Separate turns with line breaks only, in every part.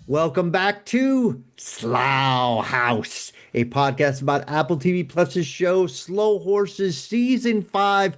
Welcome back to Slough House, a podcast about Apple TV Plus's show Slow Horses Season 5.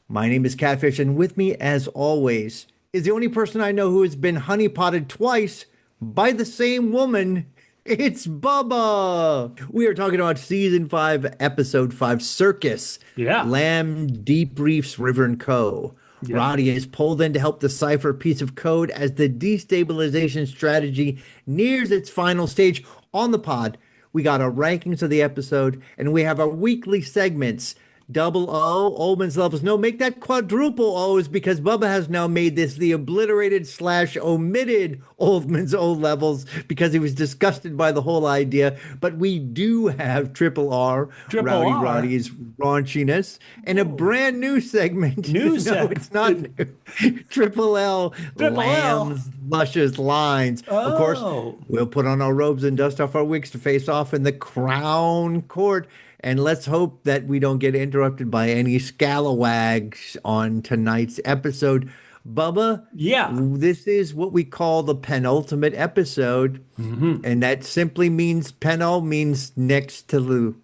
My name is Catfish, and with me, as always, is the only person I know who has been honeypotted twice by the same woman. It's Bubba. We are talking about Season 5, Episode 5, Circus.
Yeah.
Lamb debriefs River and Coe.
Yep.
Roddy is pulled in to help decipher a piece of code as the destabilization strategy nears its final stage. On the pod, we got our rankings of the episode, and we have our weekly segments. Double O, Oldman's levels. No, make that quadruple O's because Bubba has now made this the obliterated / omitted Oldman's O levels because he was disgusted by the whole idea. But we do have triple R,
Triple
Rowdy
R.
Roddy's raunchiness, and a brand new segment.
New
No,
segment.
it's not new. Triple L,
Triple L.
Lamb's luscious lines. Of course,
Oh.
we'll put on our robes and dust off our wigs to face off in the Crown Court. And let's hope that we don't get interrupted by any scalawags on tonight's episode. Bubba,
Yeah.
this is what we call the penultimate episode. And that simply means penul means next to the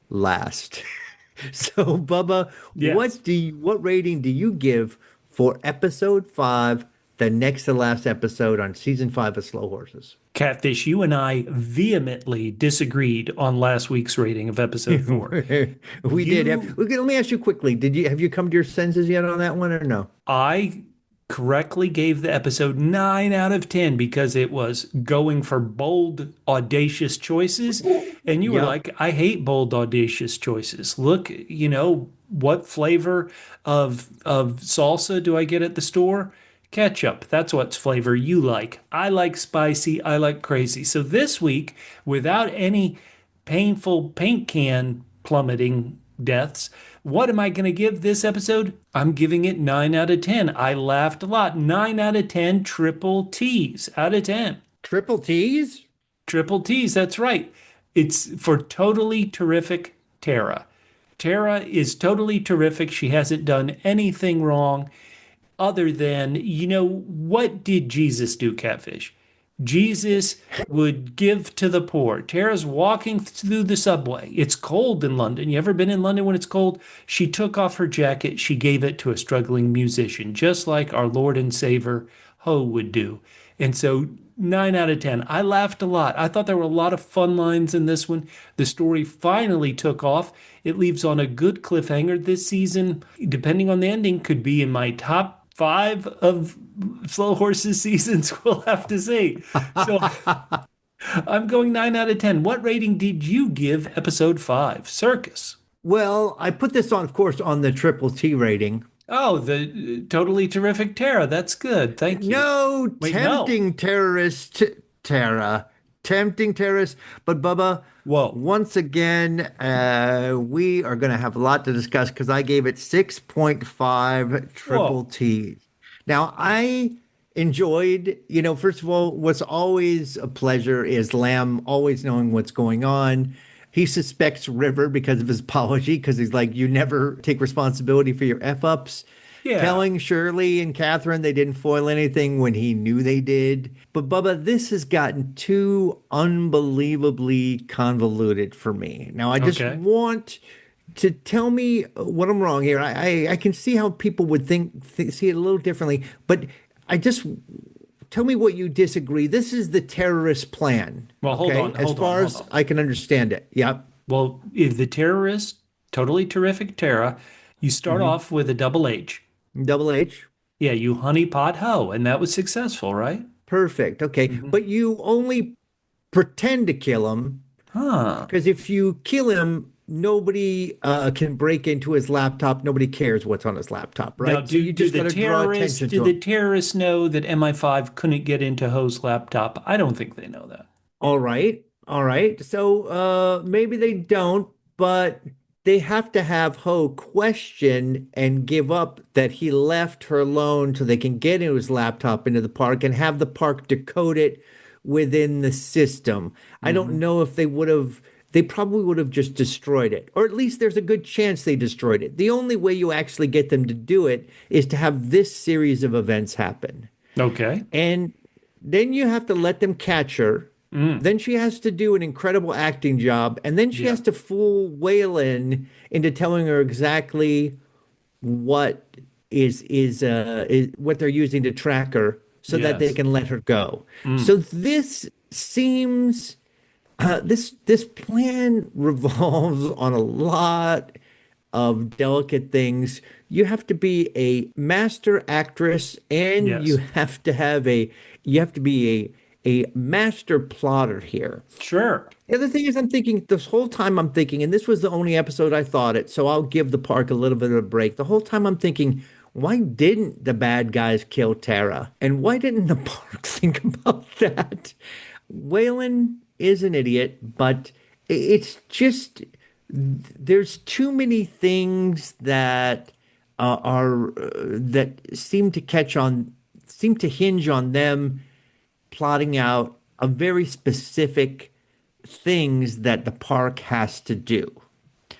last. So, Bubba,
Yes.
what rating do you give for episode 5, the next to last episode on season 5 of Slow Horses?
Catfish, you and I vehemently disagreed on last week's rating of episode 4.
We
You-
did have. Okay, let me ask you quickly. Have you come to your senses yet on that one or no?
I correctly gave the episode 9 out of 10 because it was going for bold, audacious choices. And you were
Yep.
like, I hate bold, audacious choices. Look, what flavor of salsa do I get at the store? Ketchup. That's what's flavor you like. I like spicy. I like crazy. So this week, without any painful paint can plummeting deaths, what am I going to give this episode? I'm giving it 9 out of 10. I laughed a lot. 9 out of 10 triple T's out of 10.
Triple T's?
Triple T's, that's right. It's for totally terrific Tara. Tara is totally terrific. She hasn't done anything wrong other than, what did Jesus do, Catfish? Jesus would give to the poor. Tara's walking through the subway. It's cold in London. You ever been in London when it's cold? She took off her jacket. She gave it to a struggling musician, just like our Lord and Savior Ho would do. And so 9 out of 10. I laughed a lot. I thought there were a lot of fun lines in this one. The story finally took off. It leaves on a good cliffhanger this season. Depending on the ending, could be in my top 5 of Slow Horses seasons. We'll have to see. So I'm going 9 out of 10. What rating did you give episode 5, Circus?
Well, I put this on, of course, on the triple T rating.
Oh, the totally terrific Tara. That's good. Thank you.
No,
Wait,
tempting terrorist Tara. Tempting terrorist. But Bubba,
Whoa.
once again, we are going to have a lot to discuss because I gave it 6.5 triple
Whoa.
T's. Now, I enjoyed, first of all, what's always a pleasure is Lamb always knowing what's going on. He suspects River because of his apology, because he's like, you never take responsibility for your F-ups.
Yeah.
Telling Shirley and Catherine they didn't foil anything when he knew they did. But Bubba, this has gotten too unbelievably convoluted for me. Now, I just
Okay.
want to tell me what I'm wrong here. I can see how people would see it a little differently, but I just tell me what you disagree. This is the terrorist plan.
Well, hold
okay?
on,
As
hold
far
on,
as
hold on.
I can understand it. Yep.
Well, if the terrorist, totally terrific Tara, you start off with a double H.
Double H.
Yeah, you honeypot hoe, and that was successful, right?
Perfect. Okay. But you only pretend to kill him
Huh.
because if you kill him, nobody can break into his laptop. Nobody cares what's on his laptop, right?
Now,
So you just
do
got
the
to draw
terrorists
attention
do
to
the
him.
terrorists know that MI5 couldn't get into Ho's laptop? I don't think they know that.
All right. All right. So maybe they don't, but they have to have Ho question and give up that he left her alone so they can get into his laptop into the park and have the park decode it within the system. I don't know if they probably would have just destroyed it, or at least there's a good chance they destroyed it. The only way you actually get them to do it is to have this series of events happen.
Okay.
And Then you have to let them catch her.
Mm,
Then she has to do an incredible acting job, and then she
yeah.
has to fool Whelan into telling her exactly what is what they're using to track her so that they
Yes.
can let her go.
Mm,
So this seems this plan revolves on a lot of delicate things. You have to be a master actress and you
yes.
have to have you have to be a master plotter here.
Sure.
The other thing is I'm thinking this whole time I'm thinking, and this was the only episode I thought it, so I'll give the park a little bit of a break. The whole time I'm thinking, why didn't the bad guys kill Tara? And why didn't the park think about that? Whalen is an idiot, but it's just there's too many things that are that seem to hinge on them plotting out a very specific things that the park has to do.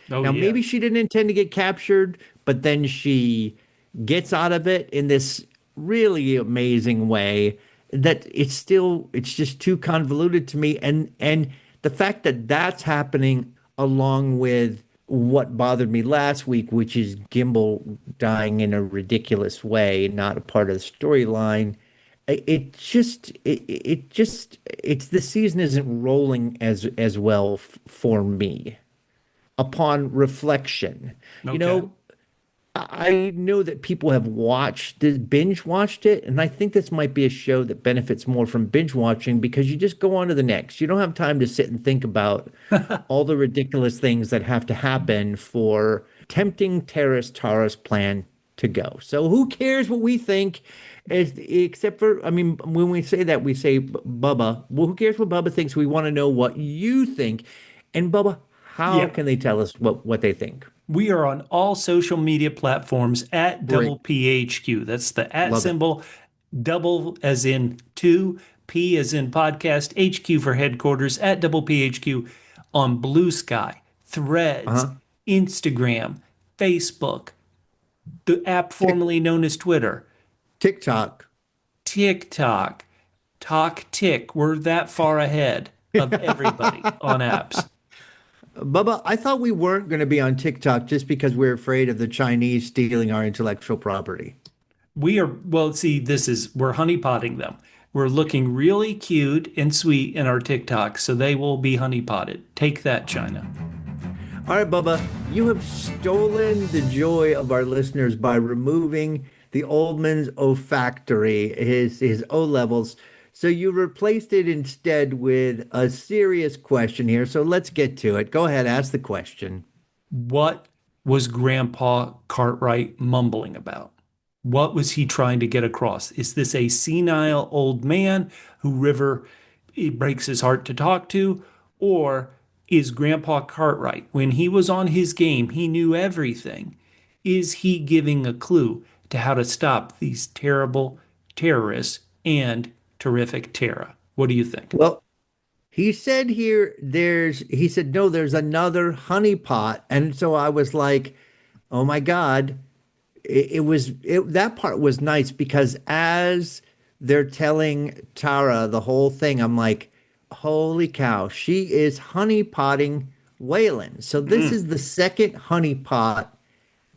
Oh,
Now,
yeah.
maybe she didn't intend to get captured, but then she gets out of it in this really amazing way that it's just too convoluted to me. And the fact that that's happening along with what bothered me last week, which is Gimbal dying in a ridiculous way, not a part of the storyline. It's the season isn't rolling as well for me upon reflection. You
Okay.
know, I know that people have binge watched it, and I think this might be a show that benefits more from binge watching because you just go on to the next. You don't have time to sit and think about all the ridiculous things that have to happen for tempting terrorist Tara's plan to go. So who cares what we think? Except for, I mean, when we say that, we say Bubba. Well, who cares what Bubba thinks? We want to know what you think. And Bubba, how
Yeah.
can they tell us what they think?
We are on all social media platforms at double
Great.
PHQ. That's the at
Love it.
symbol, double as in two, P as in podcast, HQ for headquarters at double PHQ on Blue Sky, Threads,
Uh-huh.
Instagram, Facebook, the app
Tick,
formerly known as Twitter,
TikTok.
TikTok, Talk Tick. We're that far ahead of everybody on apps.
Bubba, I thought we weren't going to be on TikTok just because we're afraid of the Chinese stealing our intellectual property.
We are, well, see, we're honeypotting them. We're looking really cute and sweet in our TikTok, so they will be honeypotted. Take that, China.
All right, Bubba, you have stolen the joy of our listeners by removing the old man's olfactory, his O levels. So you replaced it instead with a serious question here. So let's get to it. Go ahead, ask the question.
What was Grandpa Cartwright mumbling about? What was he trying to get across? Is this a senile old man who River it breaks his heart to talk to? Or is Grandpa Cartwright, when he was on his game, he knew everything? Is he giving a clue to how to stop these terrible terrorists and terrific Tara? What do you think?
Well, he said he said, no, there's another honeypot. And so I was like, oh my God, that part was nice because as they're telling Tara the whole thing, I'm like, holy cow, she is honeypotting Whalen. So this
Mm,
is the second honeypot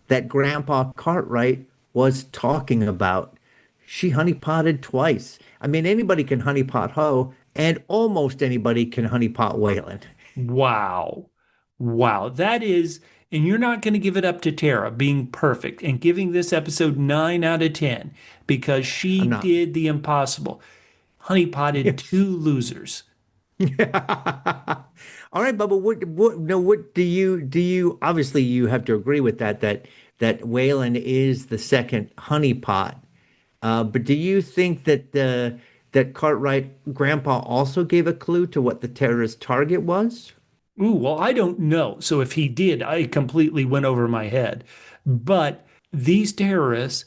that Grandpa Cartwright was talking about. She honeypotted twice. I mean, anybody can honeypot Ho, and almost anybody can honeypot Whalen.
wow. Wow. That is, and you're not going to give it up to Tara being perfect and giving this episode 9 out of 10 because she
I'm not.
did the impossible. Honeypotted two losers.
All right, Bubba. What? No. What do you? Obviously, you have to agree with that Whalen is the second honeypot. But do you think that Cartwright Grandpa also gave a clue to what the terrorist target was?
Ooh, well, I don't know. So if he did, I completely went over my head. But these terrorists,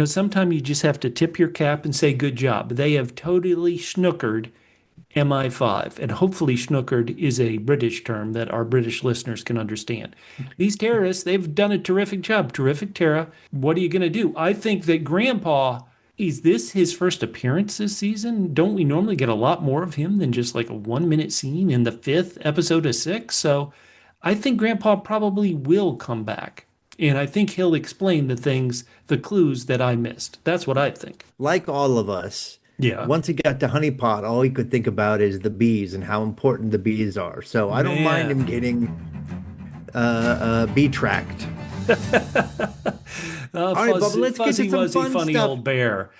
sometimes you just have to tip your cap and say good job. They have totally snookered MI5. And hopefully, snookered is a British term that our British listeners can understand. These terrorists, they've done a terrific job. Terrific, Tara. What are you going to do? I think that Grandpa Is this his first appearance this season? Don't we normally get a lot more of him than just like a 1 minute scene in the fifth episode of six? So I think Grandpa probably will come back. And I think he'll explain the things, the clues that I missed. That's what I think.
Like all of us,
Yeah.
once he got to Honey Pot, all he could think about is the bees and how important the bees are. So I don't mind him
Man.
getting bee tracked. All right, Bubba, let's get to
Fuzzy
some
wuzzy
fun
funny
stuff.
old bear.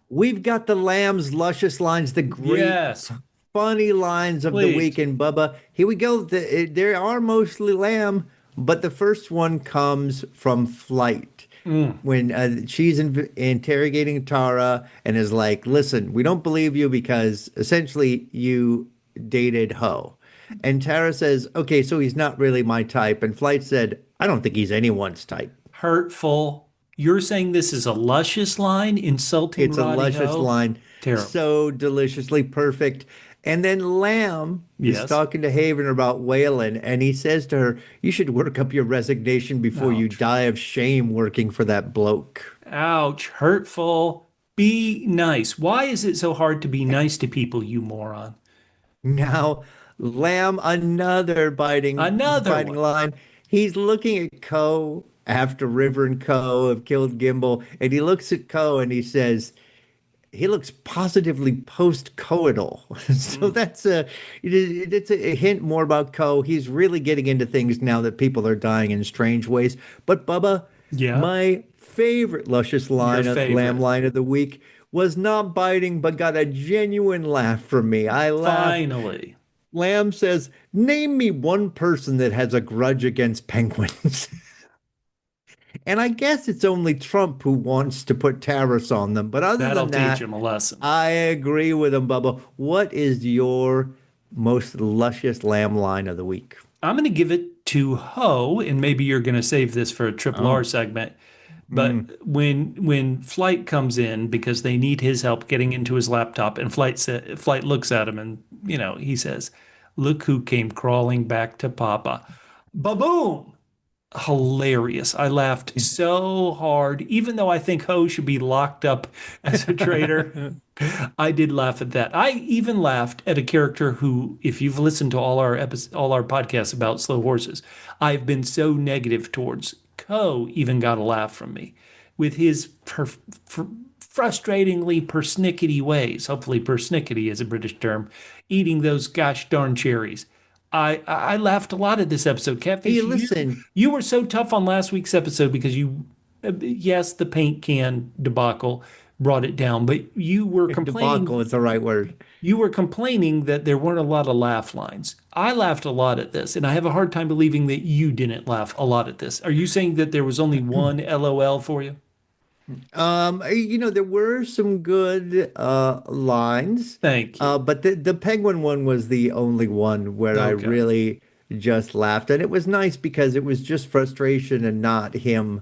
We've got the Lamb's luscious lines, the great
Yes,
funny lines of the
please.
week. And Bubba, here we go. There are mostly Lamb, but the first one comes from Flight.
Mm,
When she's interrogating Tara and is like, listen, we don't believe you because essentially you dated Ho. And Tara says, okay, so he's not really my type. And Flight said, I don't think he's anyone's type.
hurtful. You're saying this is a luscious line, insulting
It's a
Roddy
luscious
Ho?
line,
Terrible.
so deliciously perfect. And then Lamb is
Yes.
talking to Haven about Whelan, and he says to her, you should work up your resignation before you
Ouch.
die of shame working for that bloke.
Ouch. Hurtful. Be nice. Why is it so hard to be nice to people, you moron?
Now, Lamb, another
Another
biting
one.
line. He's looking at Coe after River and Coe have killed Gimble, and he looks at Coe and he says, he looks positively post-coital. So
Mm.
that's it's a hint more about Coe. He's really getting into things now that people are dying in strange ways. But Bubba,
Yeah.
my favorite luscious
Your
lamb
favorite.
line of the week was not biting, but got a genuine laugh from me. I laughed.
Finally.
Lamb says, "Name me one person that has a grudge against penguins." And I guess it's only Trump who wants to put tariffs on them. But other
That'll
than
teach
that,
him a lesson.
I agree with him, Bubba. What is your most luscious lamb line of the week?
I'm going to give it to Ho, and maybe you're going to save this for a triple R
Oh,
segment. But
mm.
when Flight comes in because they need his help getting into his laptop, and Flight looks at him and he says, "Look who came crawling back to Papa." Ba-boom! Hilarious. I laughed so hard, even though I think Ho should be locked up as a traitor. I did laugh at that. I even laughed at a character who, if you've listened to all our podcasts about slow horses, I've been so negative towards. Coe even got a laugh from me with his frustratingly persnickety ways. Hopefully, persnickety is a British term. Eating those gosh darn cherries. I laughed a lot at this episode.
Hey,
Catfish,
listen,
you were so tough on last week's episode because yes, the paint can debacle brought it down, but
debacle is the right word.
you were complaining that there weren't a lot of laugh lines. I laughed a lot at this, and I have a hard time believing that you didn't laugh a lot at this. Are you saying that there was only one LOL for you?
There were some good lines,
Thank you.
but the penguin one was the only one where I
Okay.
really just laughed, and it was nice because it was just frustration and not him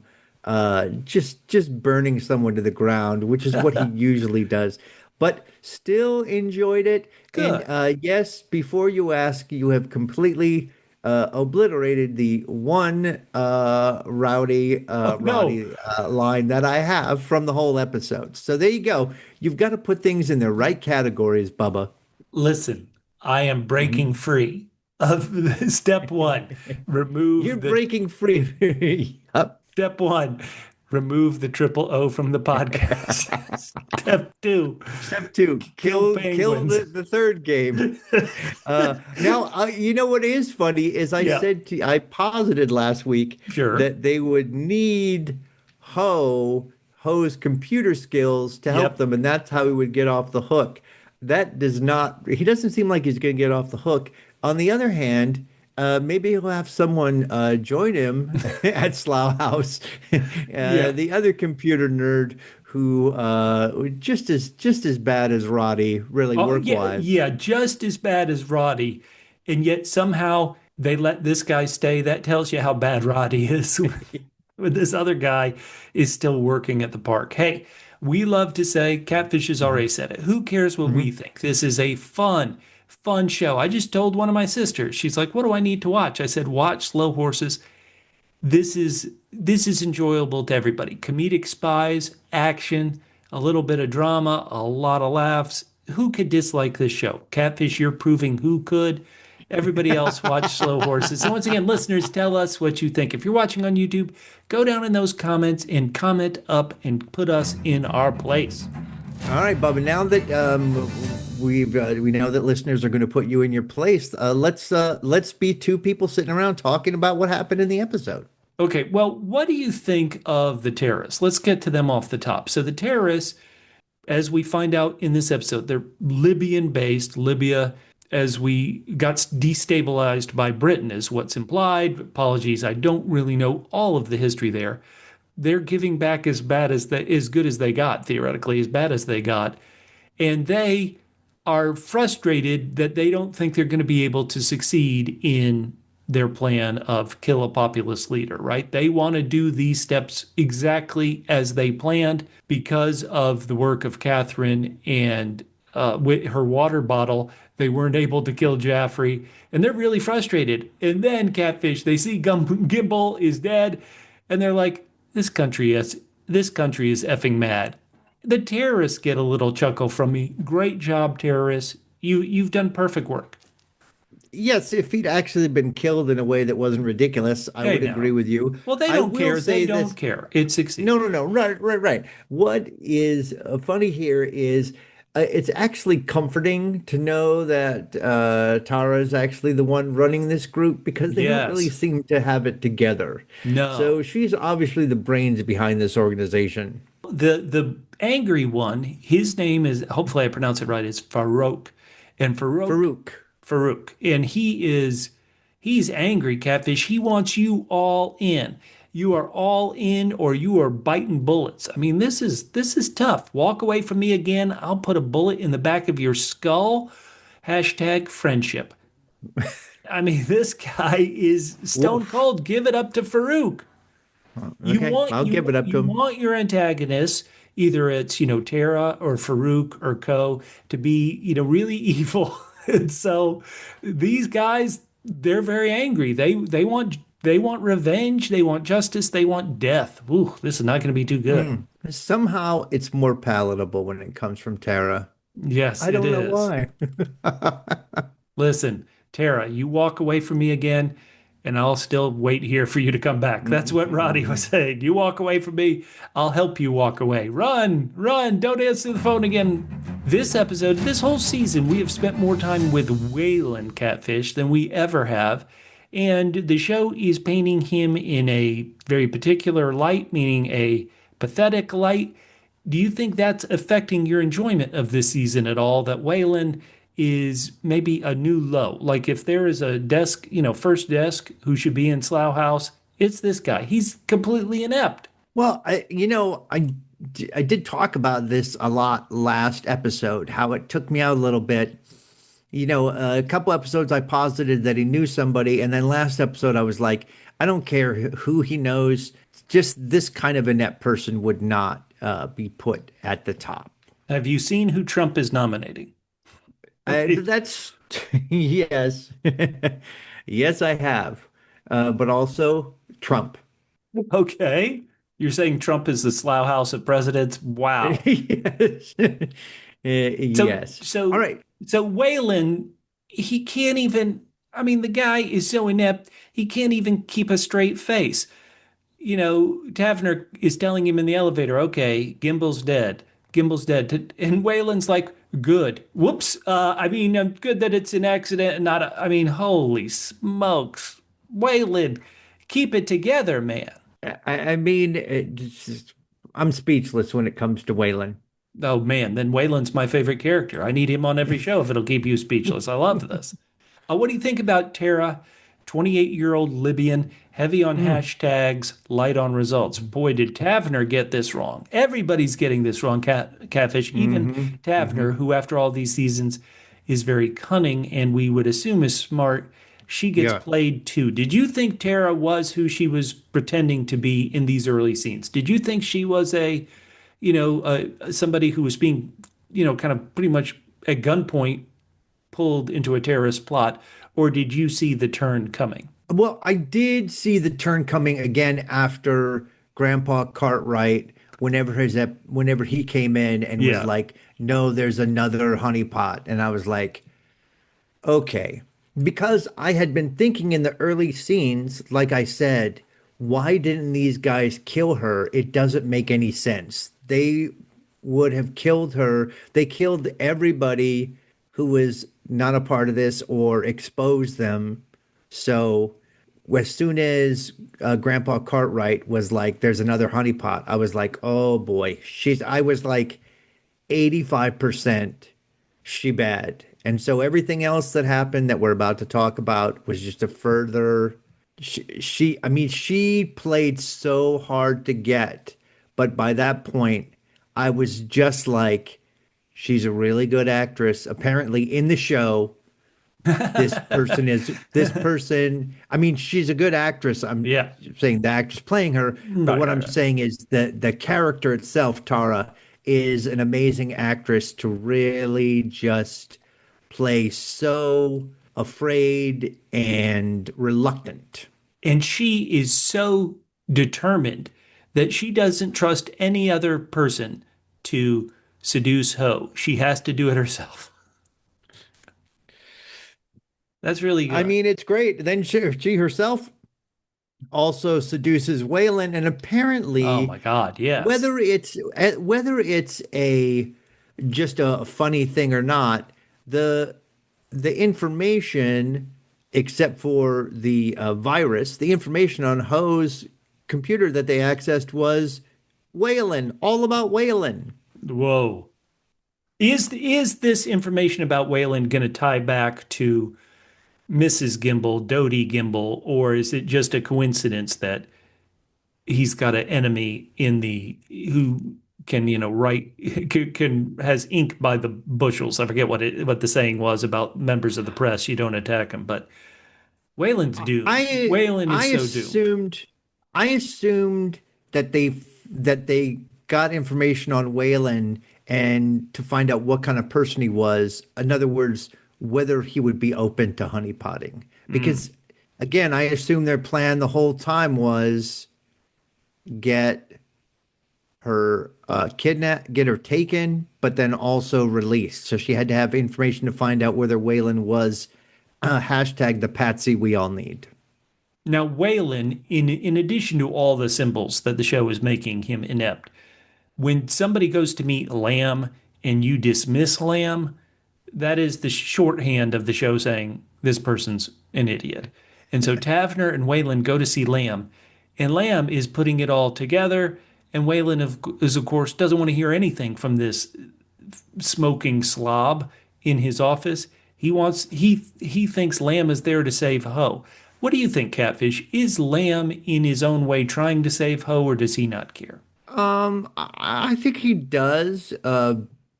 just burning someone to the ground, which is what he usually does. But still enjoyed it. And
Good.
yes, before you ask, you have completely obliterated the one
Oh no.
Rowdy line that I have from the whole episode. So there you go. You've got to put things in the right categories, Bubba.
Listen, I am
Mhm.
breaking free of step one.
You're
Remove the
breaking free. Yup.
Step one, remove the triple O from the podcast. Step two,
Step two,
kill
kill
penguins.
the third game. Now, you know what is funny is
Yeah,
I posited last week
sure.
that they would need Ho's computer skills to help
Yep.
them, and that's how he would get off the hook. That does not, he doesn't seem like he's going to get off the hook. On the other hand, maybe he'll have someone join him at Slough House,
Yeah.
the other computer nerd who just as bad as Roddy, really
Oh,
work
yeah,
wise.
yeah, just as bad as Roddy. And yet somehow they let this guy stay. That tells you how bad Roddy is. With this other guy is still working at the park. Hey, we love to say, Catfish has already said it. Who cares what we think? This is a fun show. I just told one of my sisters, she's like, what do I need to watch? I said, watch Slow Horses. This is enjoyable to everybody. Comedic spies, action, a little bit of drama, a lot of laughs. Who could dislike this show? Catfish, you're proving who could. Everybody else watch Slow Horses. And once again, listeners, tell us what you think. If you're watching on YouTube, go down in those comments and comment up and put us in our place.
All right, Bubba. Now that we know that listeners are going to put you in your place, let's be two people sitting around talking about what happened in the episode.
Okay, well, what do you think of the terrorists? Let's get to them off the top. So the terrorists, as we find out in this episode, they're Libyan based. Libya, as we got destabilized by Britain, is what's implied. Apologies, I don't really know all of the history there. They're giving back as good as they got, theoretically, as bad as they got. And they are frustrated that they don't think they're going to be able to succeed in their plan of kill a populist leader, right? They want to do these steps exactly as they planned because of the work of Catherine and with her water bottle. They weren't able to kill Jaffrey, and they're really frustrated. And then Catfish, they see Gimbal is dead, and they're like, this country is effing mad. The terrorists get a little chuckle from me. Great job, terrorists. You've done perfect work.
Yes, if he'd actually been killed in a way that wasn't ridiculous, I
Hey
would agree
now.
with you.
Well, they
I
don't
will
care. They
say
don't
this.
care. It succeeds.
No, no, no. Right, right, right. What is funny here is it's actually comforting to know that Tara is actually the one running this group because they don't really
Yes.
seem to have it together. So
No.
she's obviously the brains behind this organization.
The angry one, his name is, hopefully I pronounce it right, is Farouk. And
Farouk.
Farouk. And he's angry, Catfish. He wants you all in. You are all in or you are biting bullets. I mean, this is tough. Walk away from me again. I'll put a bullet in the back of your skull. Hashtag friendship. I mean, this guy is stone
Woof.
cold. Give it up to Farouk. You
Okay,
want
I'll give
you
it up to
you
him.
want your antagonists, either it's Tara or Farouk or Coe, to be really evil. And so these guys, they're very angry. They want revenge, they want justice, they want death. Ooh, this is not going to be too good.
Somehow it's more palatable when it comes from Tara.
Yes,
I
it
don't know
is.
why.
Listen, Tara, you walk away from me again, and I'll still wait here for you to come back. That's what Roddy was saying. You walk away from me, I'll help you walk away. Run, run, don't answer the phone again. This episode, this whole season, we have spent more time with Whelan Catfish than we ever have. And the show is painting him in a very particular light, meaning a pathetic light. Do you think that's affecting your enjoyment of this season at all? That Whalen is maybe a new low? Like if there is a desk, first desk who should be in Slough House, it's this guy. He's completely inept.
Well, I did talk about this a lot last episode, how it took me out a little bit. A couple episodes I posited that he knew somebody, and then last episode I was like, I don't care who he knows, just this kind of inept person would not be put at the top.
Have you seen who Trump is nominating?
That's yes, yes, I have, but also Trump.
Okay. You're saying Trump is the Slough House of presidents? Wow.
Yes.
So
Yes. All
so
right.
so Whalen, he can't even, I mean, the guy is so inept, he can't even keep a straight face. Tavener is telling him in the elevator, okay, Gimbal's dead. Gimbal's dead. And Wayland's like, good. Whoops. I mean, good that it's an accident and not I mean, holy smokes. Wayland, keep it together, man.
I mean, I'm speechless when it comes to Whalen.
Oh, man. Then Wayland's my favorite character. I need him on every show if it'll keep you speechless. I love this. What do you think about Tara, 28-year-old Libyan, heavy on
Mm,
hashtags, light on results? Boy, did Tavener get this wrong. Everybody's getting this wrong, Catfish. Even
hmm
Tavener,
hmm
who after all these seasons is very cunning and we would assume is smart, she gets
Yeah.
played too. Did you think Tara was who she was pretending to be in these early scenes? Did you think she was somebody who was being, kind of pretty much at gunpoint pulled into a terrorist plot, or did you see the turn coming?
Well, I did see the turn coming again after Grandpa Cartwright whenever he came in and was
Yeah.
like, "No, there's another honeypot," and I was like, "Okay," because I had been thinking in the early scenes, like I said, why didn't these guys kill her? It doesn't make any sense. They would have killed her. They killed everybody who was not a part of this or exposed them. So as soon as Grandpa Cartwright was like, "There's another honeypot," I was like, "Oh boy, she's." I was like 85% she bad, and so everything else that happened that we're about to talk about was just a further. I mean, she played so hard to get, but by that point, I was just like, she's a really good actress. Apparently, in the show, this person. I mean, she's a good actress. I'm
Yeah.
saying the actress playing her, but
Right,
what
right,
I'm
right.
saying is that the character itself, Tara, is an amazing actress to really just play so afraid and reluctant.
And she is so determined that she doesn't trust any other person to seduce Ho. She has to do it herself. That's really
I
good.
mean, it's great. Then she herself also seduces Whelan, and
Oh
apparently,
my God, yes.
whether it's a just a funny thing or not, the the information, except for the virus, the information on Ho's computer that they accessed was Whalen, all about Whalen.
Whoa. Is this information about Whalen going to tie back to Mrs. Gimble, Dodie Gimble, or is it just a coincidence that he's got an enemy in the who can write can has ink by the bushels. I forget what the saying was about members of the press. You don't attack him, but Wayland's doomed.
I
Wayland is
I
so doomed.
assumed I assumed that they got information on Whalen and to find out what kind of person he was. In other words, whether he would be open to honeypotting.
Mm.
Because again, I assume their plan the whole time was get her get her taken, but then also released. So she had to have information to find out whether Whalen was hashtag the patsy we all need.
Now Wayland, in addition to all the symbols that the show is making him inept, when somebody goes to meet Lamb and you dismiss Lamb, that is the shorthand of the show saying this person's an idiot. And so Tavener and Wayland go to see Lamb, and Lamb is putting it all together. And Wayland of course doesn't want to hear anything from this smoking slob in his office. He thinks Lamb is there to save Ho. What do you think, Catfish? Is Lamb in his own way trying to save Ho, or does he not care?
I think he does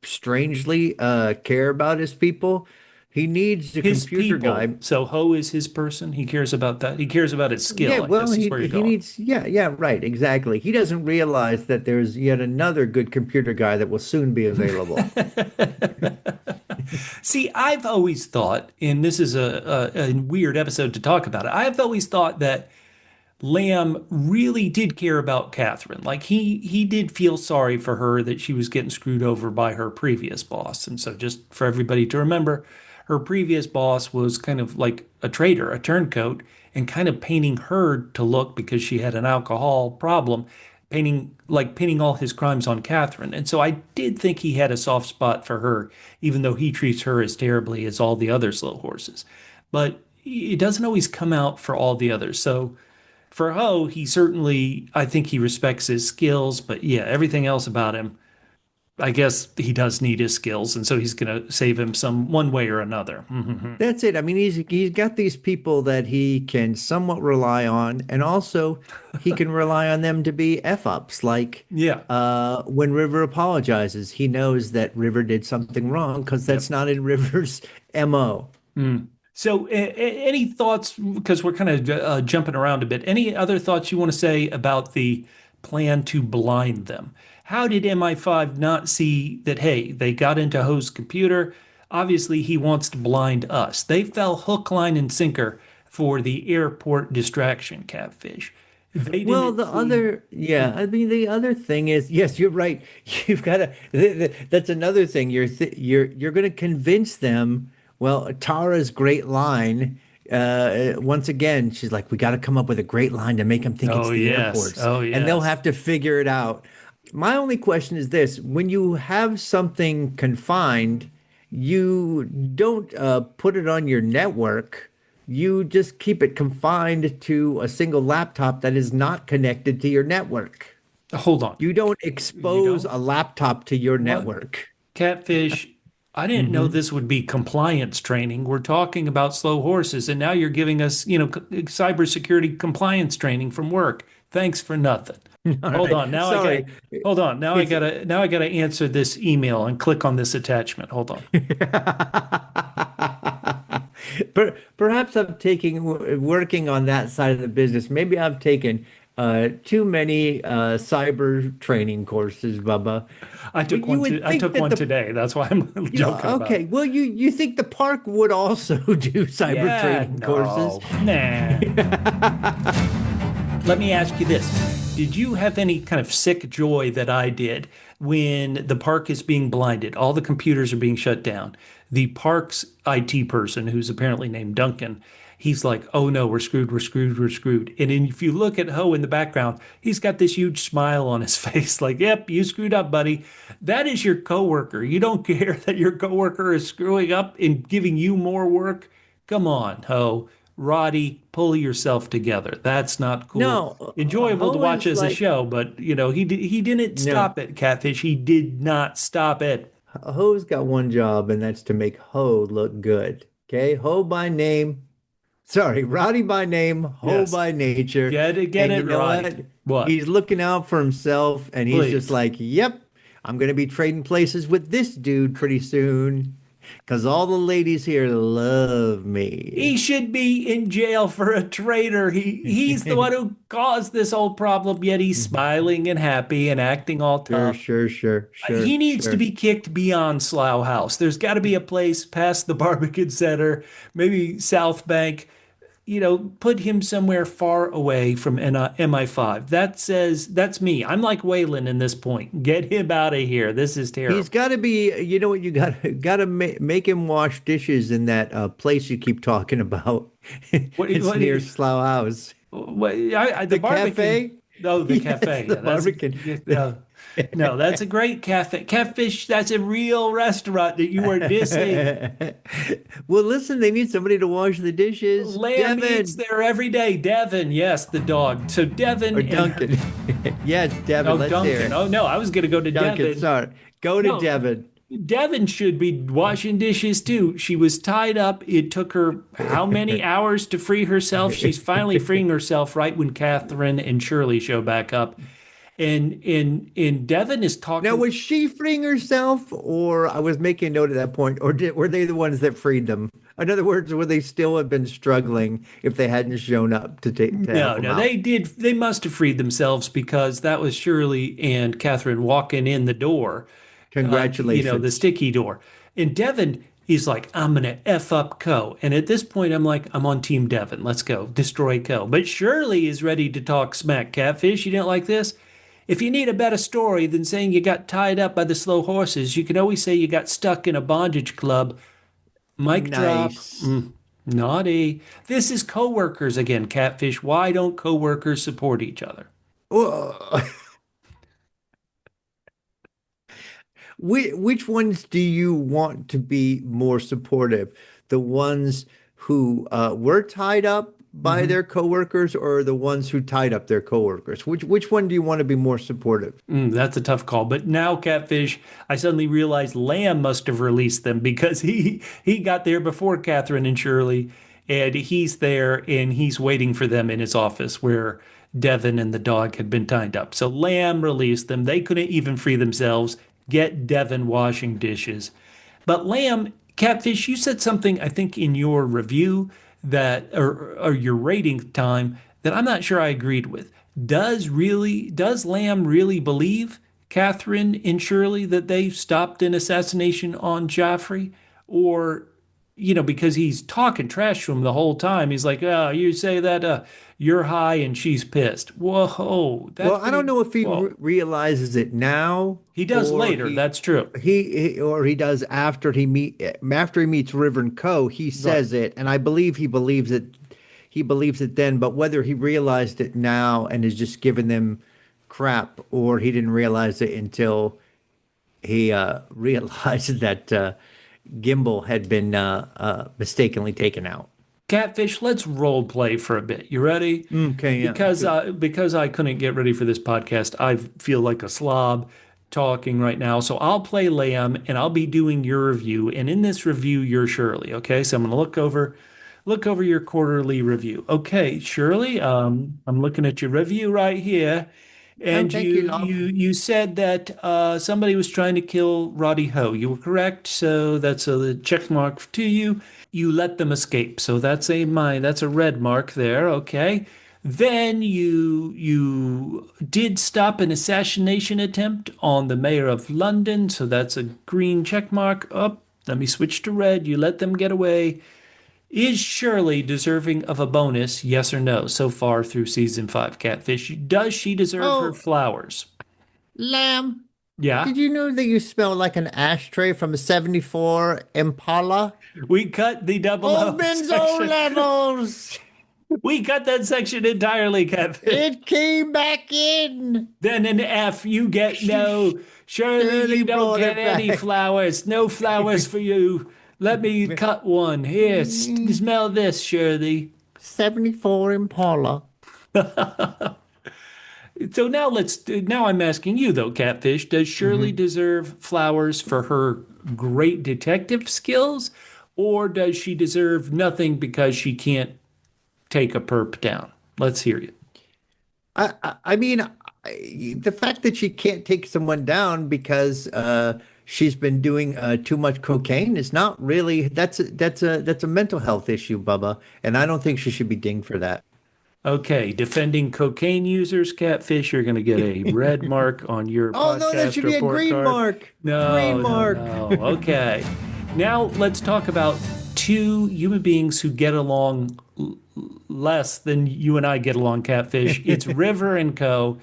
strangely care about his people. He needs a
His
computer
people.
guy.
So Ho is his person. He cares about that. He cares about his
Yeah,
skill, I
well,
guess is
he
where you're
he
going.
needs yeah, right, exactly. He doesn't realize that there's yet another good computer guy that will soon be available.
See, I've always thought, and this is a weird episode to talk about it. I've always thought that Lamb really did care about Catherine. Like he did feel sorry for her that she was getting screwed over by her previous boss. And so just for everybody to remember, her previous boss was kind of like a traitor, a turncoat, and kind of painting her to look because she had an alcohol problem, pinning all his crimes on Catherine. And so I did think he had a soft spot for her, even though he treats her as terribly as all the other slow horses. But it doesn't always come out for all the others. So for Ho, he certainly, I think he respects his skills, but yeah, everything else about him, I guess he does need his skills, and so he's going to save him some one way or another.
That's it. I mean, he's got these people that he can somewhat rely on, and also he can rely on them to be F ups. Like
Yeah.
when River apologizes, he knows that River did something wrong because
Yep.
that's not in River's MO.
So, any thoughts? Because we're kind of jumping around a bit. Any other thoughts you want to say about the plan to blind them? How did MI5 not see that, hey, they got into Ho's computer? Obviously, he wants to blind us. They fell hook, line, and sinker for the airport distraction, Catfish. They
Well,
didn't
the
see.
other, yeah, I mean, the other thing is, yes, you're right. You've got to, that's another thing. You're going to convince them. Well, Tara's great line, once again, she's like, we got to come up with a great line to make them think it's
Oh
the
yes.
airports,
Oh
and they'll
yes.
have to figure it out. My only question is this: when you have something confined, you don't put it on your network. You just keep it confined to a single laptop that is not connected to your network.
Hold on.
You don't
You
expose
don't?
a laptop to your
What?
network.
Catfish. I didn't know
Hmm.
this would be compliance training. We're talking about slow horses, and now you're giving us, cybersecurity compliance training from work. Thanks for nothing.
All
Hold
right.
on. Now I got
Sorry.
hold on.
It's
Now I gotta answer this email and click on this attachment. Hold on.
Perhaps I'm working on that side of the business. Maybe I've taken too many cyber training courses, Bubba. But you would
I
think
took
that
one
the
today. That's why I'm joking
yeah,
about it.
okay. Well, you think the park would also do cyber
Yeah,
training courses?
no. Nah. Let me ask you this. Did you have any kind of sick joy that I did when the park is being blinded? All the computers are being shut down. The park's IT person, who's apparently named Duncan, he's like, oh no, we're screwed, we're screwed, we're screwed. And then if you look at Ho in the background, he's got this huge smile on his face, like, yep, you screwed up, buddy. That is your coworker. You don't care that your coworker is screwing up and giving you more work. Come on, Ho. Roddy, pull yourself together. That's not cool.
No,
Enjoyable to
Ho
watch
is
as a
like
show, but he didn't
no.
stop it, Catfish. He did not stop it.
Ho's got one job, and that's to make Ho look good. Okay, Ho by name. Sorry, Rowdy by name, Ho
Yes.
by nature.
Get
And you
it
know
right.
what?
What?
He's looking out for himself, and he's just
Please.
like, yep, I'm going to be trading places with this dude pretty soon because all the ladies here love
He
me.
should be in jail for a traitor. He's the one who caused this whole problem, yet he's smiling and happy and acting all
Sure,
tough.
sure, sure,
He
sure,
needs to
sure.
be kicked beyond Slough House. There's got to be a place past the Barbican Center, maybe South Bank. Put him somewhere far away from MI5. That's me. I'm like Whelan in this point. Get him out of here. This is
He's
terrible.
got to be, you know what, you got to make him wash dishes in that place you keep talking about.
What?
It's
What?
near Slough House.
The
The
Barbican.
cafe?
Oh, the
Yes,
cafe.
the
Yeah, that's
Barbican.
yeah, no, no. That's a great cafe. Catfish. That's a real restaurant that you are dissing.
Well, listen, they need somebody to wash the dishes.
Lamb eats
Devin
there every day. Devin, yes, the dog. So
or
Devin and her.
Duncan. Yes, Devin,
Oh,
let's hear
Duncan.
it.
Oh no, I was gonna go to
Duncan,
Devin.
sorry. Go to
No,
Devin.
Devin should be washing dishes too. She was tied up. It took her how many hours to free herself? She's finally freeing herself right when Catherine and Shirley show back up. And Devin is
Now,
talking.
was she freeing herself, or I was making a note at that point, or were they the ones that freed them? In other words, would they still have been struggling if they hadn't shown up to help
No,
them
no,
out?
they did. They must have freed themselves because that was Shirley and Catherine walking in the door, the
Congratulations.
sticky door. And Devin, he's like, I'm gonna F up Coe. And at this point, I'm like, I'm on Team Devin. Let's go. Destroy Coe. But Shirley is ready to talk smack. Catfish, you didn't like this? If you need a better story than saying you got tied up by the slow horses, you can always say you got stuck in a bondage club. Mic drop.
Nice.
Naughty. This is coworkers again, Catfish. Why don't coworkers support each other?
Whoa. Which ones do you want to be more supportive? The ones who were tied up by
Mm-hmm.
their coworkers, or the ones who tied up their coworkers? Which one do you want to be more supportive?
That's a tough call. But now, Catfish, I suddenly realized Lamb must have released them because he got there before Catherine and Shirley, and he's there and he's waiting for them in his office where Devin and the dog had been tied up. So Lamb released them. They couldn't even free themselves. Get Devin washing dishes. But Lamb, Catfish, you said something I think in your review that or your rating time that I'm not sure I agreed with. Does Lamb really believe Catherine and Shirley that they stopped an assassination on Joffrey? Or because he's talking trash to him the whole time. He's like, "Oh, you say that you're high and she's pissed." Whoa,
Well,
that's
I don't
pretty.
know if he
Whoa,
realizes it now
he does
or
later. That's true.
he does after he meets River and Co. He
Right.
says it, and I believe he believes it. He believes it then, but whether he realized it now and is just giving them crap, or he didn't realize it until he realized that Gimbal had been mistakenly taken out.
Catfish, let's role play for a bit. You ready?
Okay, yeah, let's
Because
do it.
because I couldn't get ready for this podcast, I feel like a slob talking right now. So I'll play Lamb and I'll be doing your review. And in this review, you're Shirley. Okay, so I'm gonna look over your quarterly review. Okay, Shirley, I'm looking at your review right here.
Oh,
And
thank
you
you, love.
you said that somebody was trying to kill Roddy Ho. You were correct, so that's a check mark to you. You let them escape, so that's a red mark there. Okay. Then you did stop an assassination attempt on the mayor of London, so that's a green check mark. Up. Let me switch to red. You let them get away. Is Shirley deserving of a bonus? Yes or no? So far through season five, Catfish. Does she deserve her
Oh,
flowers?
Lamb,
Yeah.
did you know that you smell like an ashtray from a 74 Impala?
We cut the double
Oh,
O
benzo
section.
levels!
We cut that section entirely, Catfish.
It came back in.
Then an F, you get no. Shirley,
Shirley
you don't
brought
get
it
any
back.
flowers. No flowers for you. Let me cut one. Here, smell this, Shirley.
74 Impala.
So now I'm asking you though, Catfish, does Shirley
Hmm.
deserve flowers for her great detective skills, or does she deserve nothing because she can't take a perp down? Let's hear you.
I mean, the fact that she can't take someone down because she's been doing too much cocaine is not really that's a mental health issue, Bubba, and I don't think she should be dinged for that.
Okay, defending cocaine users, Catfish, you're going to get a red mark on your
Oh no, that
podcast
should be a
report
green
card.
mark. Green
No, no,
mark.
no. Okay. Now let's talk about two human beings who get along less than you and I get along, Catfish. It's River and Co.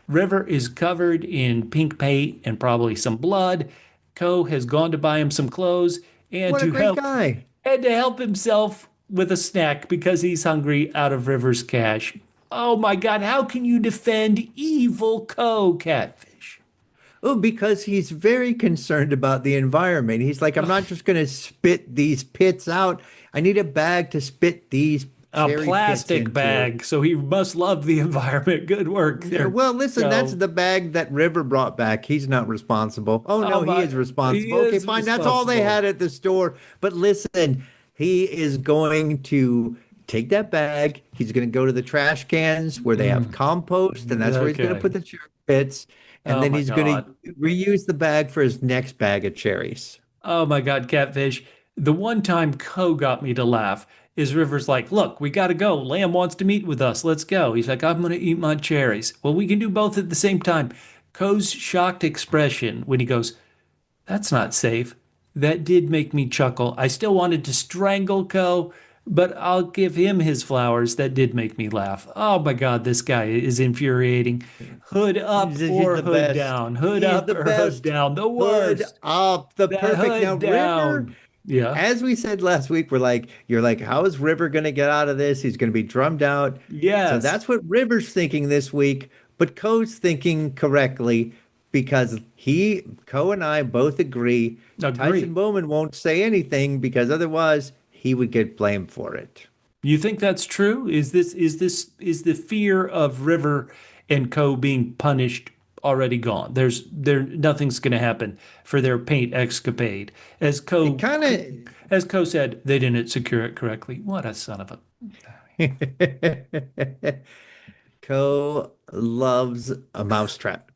River is covered in pink paint and probably some blood. Co has gone to buy him some clothes and
What a
to
great
help
guy.
and to help himself with a snack because he's hungry out of River's cash. Oh my God, how can you defend evil Co, Catfish?
Oh, because he's very concerned about the environment. He's like, I'm not just going to spit these pits out. I need a bag to spit these
A
cherry pits
plastic
into.
bag, so he must love the environment. Good work
Yeah,
there,
well, listen, that's
Co.
the bag that River brought back. He's not responsible. Oh,
Oh
no, he
my,
is
he
responsible. Okay,
is
fine. That's all they
responsible.
had at the store. But listen, he is going to take that bag. He's going to go to the trash cans where they have compost, and that's where he's going to
Okay.
put the cherry pits. And
Oh
then
my
he's going
God.
to reuse the bag for his next bag of cherries.
Oh my God, Catfish. The one time Co got me to laugh is River's like, look, we got to go. Lamb wants to meet with us. Let's go. He's like, I'm going to eat my cherries. Well, we can do both at the same time. Co's shocked expression when he goes, that's not safe. That did make me chuckle. I still wanted to strangle Co, but I'll give him his flowers. That did make me laugh. Oh my God, this guy is infuriating. Hood up
He's
or
the
hood
best.
down. Hood
He's
up
the
or hood
best.
down. The
Hood
worst.
up, the
That
perfect. Now,
hood
River,
down. Yeah.
as we said last week, you're like, how is River going to get out of this? He's going to be drummed out. So
Yes.
that's what River's thinking this week. But Coe's thinking correctly because Coe and I both agree Tyson
Agree.
Bowman won't say anything because otherwise he would get blamed for it.
You think that's true? Is the fear of River and Co being punished already gone? Nothing's going to happen for their paint escapade.
It kind
As Co said, they didn't secure it correctly. What a son of a.
of Coe loves a mousetrap.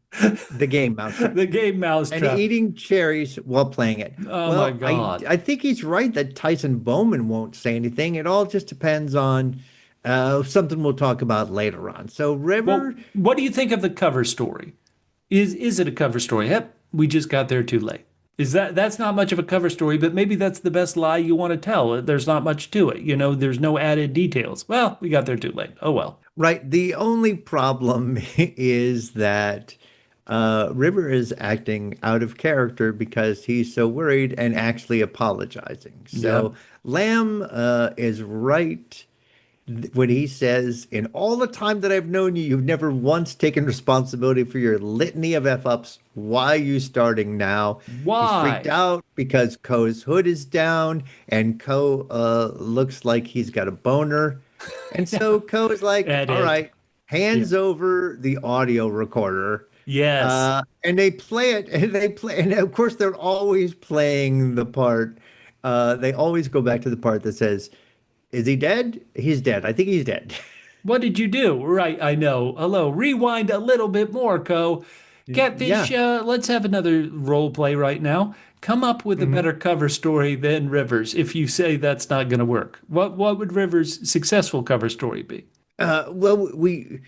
The game Mousetrap.
The game
And
Mousetrap.
eating cherries while playing it.
Oh my
Well, I
God.
I think he's right that Tyson Bowman won't say anything. It all just depends on something we'll talk about later on. So
Well,
River,
what do you think of the cover story? Is it a cover story? Yep, we just got there too late. Is that's not much of a cover story, but maybe that's the best lie you want to tell. There's not much to it. There's no added details. Well, we got there too late. Oh well.
Right. The only problem is that River is acting out of character because he's so worried and actually apologizing.
Yep.
So Lamb is right when he says, in all the time that I've known you, you've never once taken responsibility for your litany of F-ups. Why are you starting now? He's freaked
Why?
out because Coe's hood is down and Coe looks like he's got a boner. And so Coe is like, all
Edit.
right,
Yeah.
hands over the audio recorder.
Yes.
And they play it, and they play, and of course they're always playing the part. They always go back to the part that says, "Is he dead? He's dead. I think he's dead."
What did you do? Right, I know. Hello. Rewind a little bit more, Co. Catfish,
Yeah.
let's have another role play right now. Come up with a
Mhm.
better cover story than Rivers if you say that's not going to work. What would Rivers' successful cover story be?
Well, we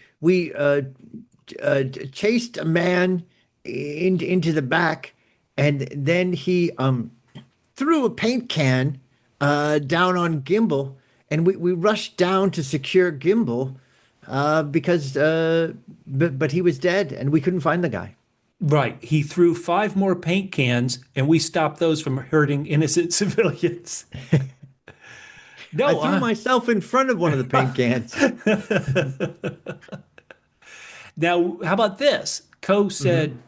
chased a man into the back, and then he threw a paint can down on Gimbal, and we rushed down to secure Gimbal because but he was dead, and we couldn't find the guy.
Right. He threw five more paint cans, and we stopped those from hurting innocent civilians.
I
No,
threw myself in front of one of the paint cans.
now, how about this?
Hmm.
Coe said,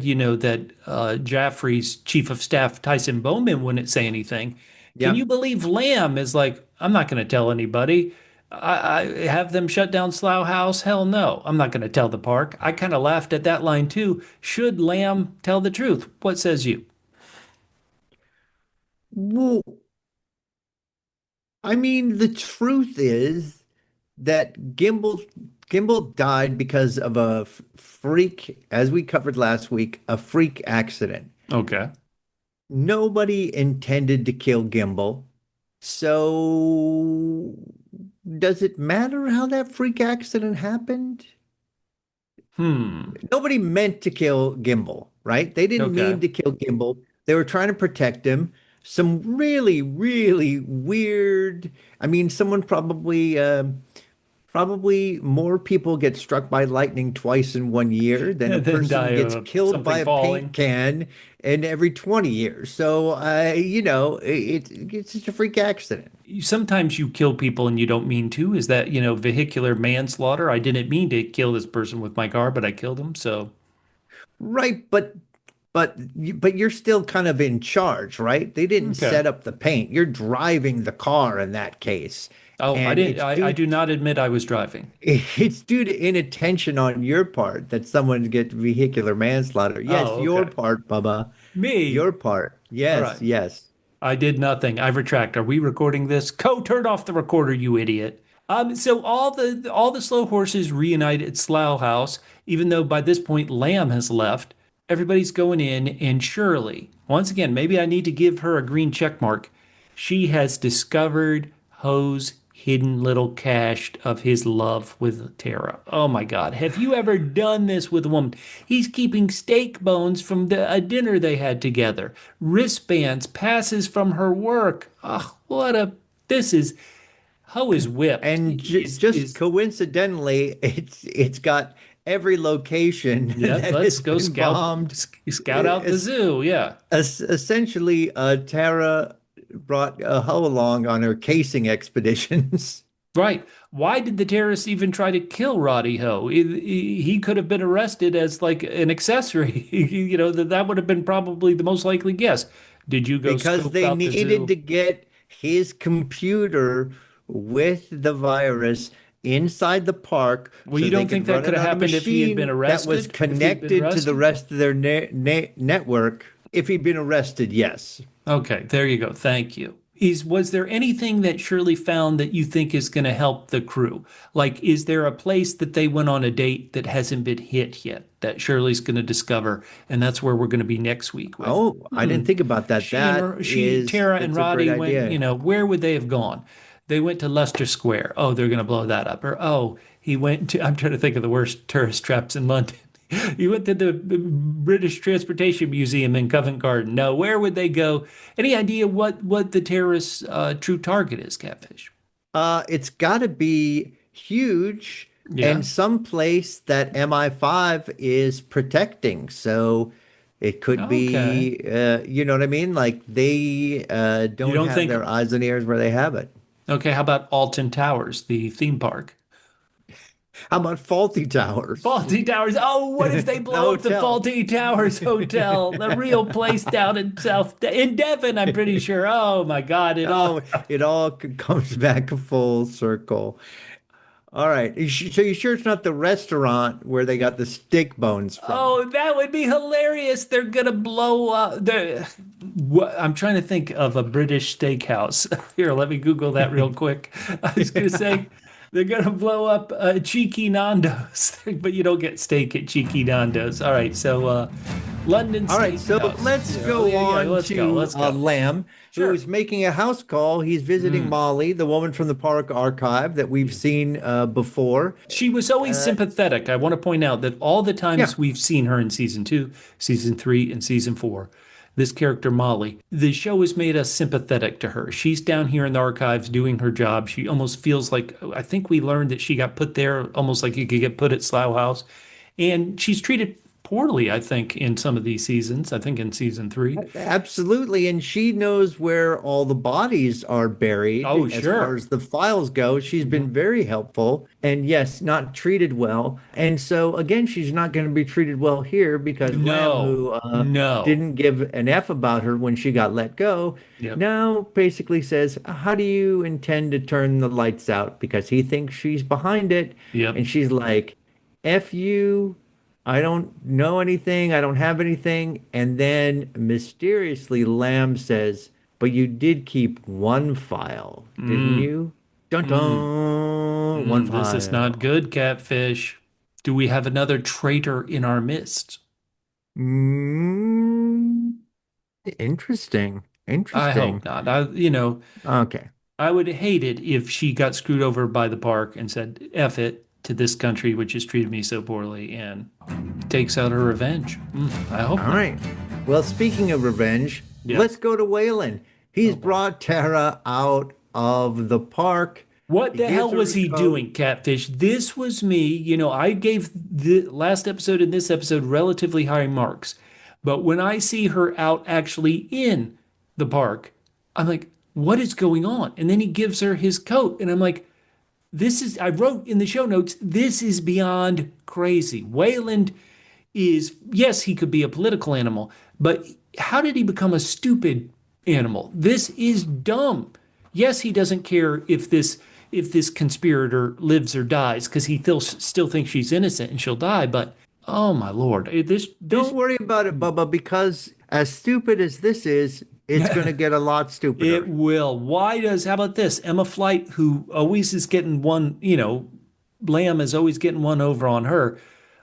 that Jaffrey's chief of staff, Tyson Bowman, wouldn't say anything. Can
Yeah.
you believe Lamb is like, I'm not going to tell anybody. I have them shut down Slough House? Hell no. I'm not going to tell the park. I kind of laughed at that line too. Should Lamb tell the truth? What says you?
Well, I mean, the truth is that Gimbal died because of a freak, as we covered last week, a freak accident.
Okay.
Nobody intended to kill Gimbal. So does it matter how that freak accident happened?
Hmm.
Nobody meant to kill Gimbal, right? They didn't
Okay.
mean to kill Gimbal. They were trying to protect him. Some really, really weird. I mean, someone probably more people get struck by lightning twice in 1 year than a
And then die
person gets
of
killed by
something
a paint
falling.
can in every 20 years. So, it's just a freak accident.
Sometimes you kill people and you don't mean to. Is that, vehicular manslaughter? I didn't mean to kill this person with my car, but I killed him. So,
Right, but you're still kind of in charge, right? They didn't
okay.
set up the paint. You're driving the car in that case.
Oh, I
And
didn't, I do not admit I was driving.
it's due to inattention on your part that someone gets vehicular manslaughter. Yes,
Oh,
your
okay.
part, Bubba.
Me.
Your part.
All
Yes,
right.
yes.
I did nothing. I retract. Are we recording this? Turn off the recorder, you idiot. So all the slow horses reunite at Slough House, even though by this point Lamb has left. Everybody's going in, and Shirley, once again, maybe I need to give her a green check mark. She has discovered Ho's hidden little cache of his love with Tara. Oh my God. Have you ever done this with a woman? He's keeping steak bones from a dinner they had together, wristbands, passes from her work. Oh, this is, Ho is whipped.
And just coincidentally, it's got every location
Yeah,
that
let's
has
go
been bombed.
scout out the
Es-
zoo. Yeah.
Essentially, Tara brought Hull along on her casing expeditions.
Right. Why did the terrorists even try to kill Roddy Ho? He could have been arrested as like an accessory. That would have been probably the most likely guess. Did you go
Because
scope
they
out the
needed
zoo?
to get his computer with the virus inside the park
Well,
so
you
they
don't think
could
that
run
could
it
have
on a
happened if he had been
machine that was
arrested? If he had been
connected to the
arrested?
rest of their network. If he'd been arrested, yes.
Okay, there you go. Thank you. Was there anything that Shirley found that you think is going to help the crew? Like, is there a place that they went on a date that hasn't been hit yet that Shirley's going to discover, and that's where we're going to be next week with?
Oh, I didn't think about that.
Tara and
That's a great
Roddy went.
idea.
Where would they have gone? They went to Leicester Square. Oh, they're going to blow that up. Or oh, he went to. I'm trying to think of the worst tourist traps in London. You went to the British Transportation Museum in Covent Garden. No, where would they go? Any idea what the terrorists' true target is, Catfish?
It's got to be huge
Yeah.
and someplace that MI5 is protecting. So it could
Okay.
be, you know what I mean? Like they
You
don't
don't
have
think?
their eyes and ears where they have it.
Okay, how about Alton Towers, the theme park?
How about Faulty Towers?
Faulty Towers. Oh, what if they
The
blow up the
hotel.
Faulty Towers Hotel, the real place down in Devon? I'm pretty sure. Oh my God! It all.
Oh, it all comes back full circle. All right. So you sure it's not the restaurant where they got the steak bones from?
Oh, that would be hilarious. They're gonna blow up. I'm trying to think of a British steakhouse. Here, let me Google that real quick. I was gonna say they're gonna blow up Cheeky Nando's, but you don't get steak at Cheeky Nando's. All right, so London
All right, so
Steakhouse.
let's
Yeah,
go
yeah,
on
let's go.
to
Let's go.
Lamb, who
Sure.
is making a house call. He's visiting
Mm.
Molly, the woman from the park archive that we've seen before.
She was always
Uh,
sympathetic. I want to point out that all the
yeah,
times we've seen her in season two, season three, and season four, this character Molly, the show has made us sympathetic to her. She's down here in the archives doing her job. She almost feels like, I think we learned that she got put there almost like you could get put at Slough House. And she's treated poorly, I think, in some of these seasons. I think in season three.
absolutely. And she knows where all the bodies are buried
Oh,
as far
sure.
as the files go. She's been
Mhm.
very helpful and, yes, not treated well. And so, again, she's not going to be treated well here because Lamb,
No,
who
no.
didn't give an F about her when she got let go,
Yep.
now basically says, how do you intend to turn the lights out? Because he thinks she's behind it.
Yep.
And she's like, F you. I don't know anything. I don't have anything. And then mysteriously, Lamb says, but you did keep one file, didn't
Mm,
you? Dun
mm.
dun, one
This is not
file.
good, Catfish. Do we have another traitor in our midst?
Mm, interesting.
I hope
Interesting.
not.
Okay.
I would hate it if she got screwed over by the park and said, F it to this country, which has treated me so poorly, and takes out her revenge. I hope
All
not.
right. Well, speaking of revenge,
Yeah.
let's go to Whelan.
Oh
He's
boy.
brought Tara out of the park.
What
He
the hell
gives her
was
his
he
coat.
doing, Catfish? This was me. I gave the last episode and this episode relatively high marks. But when I see her out actually in the park, I'm like, what is going on? And then he gives her his coat. And I'm like, I wrote in the show notes, this is beyond crazy. Wayland is, yes, he could be a political animal, but how did he become a stupid animal? This is dumb. Yes, he doesn't care if this conspirator lives or dies because he still thinks she's innocent and she'll die. But oh my lord, this
Don't worry about it, Bubba, because as stupid as this is, it's going to get a lot
it
stupider.
will. How about this? Emma Flight, who always is getting one, Lamb is always getting one over on her.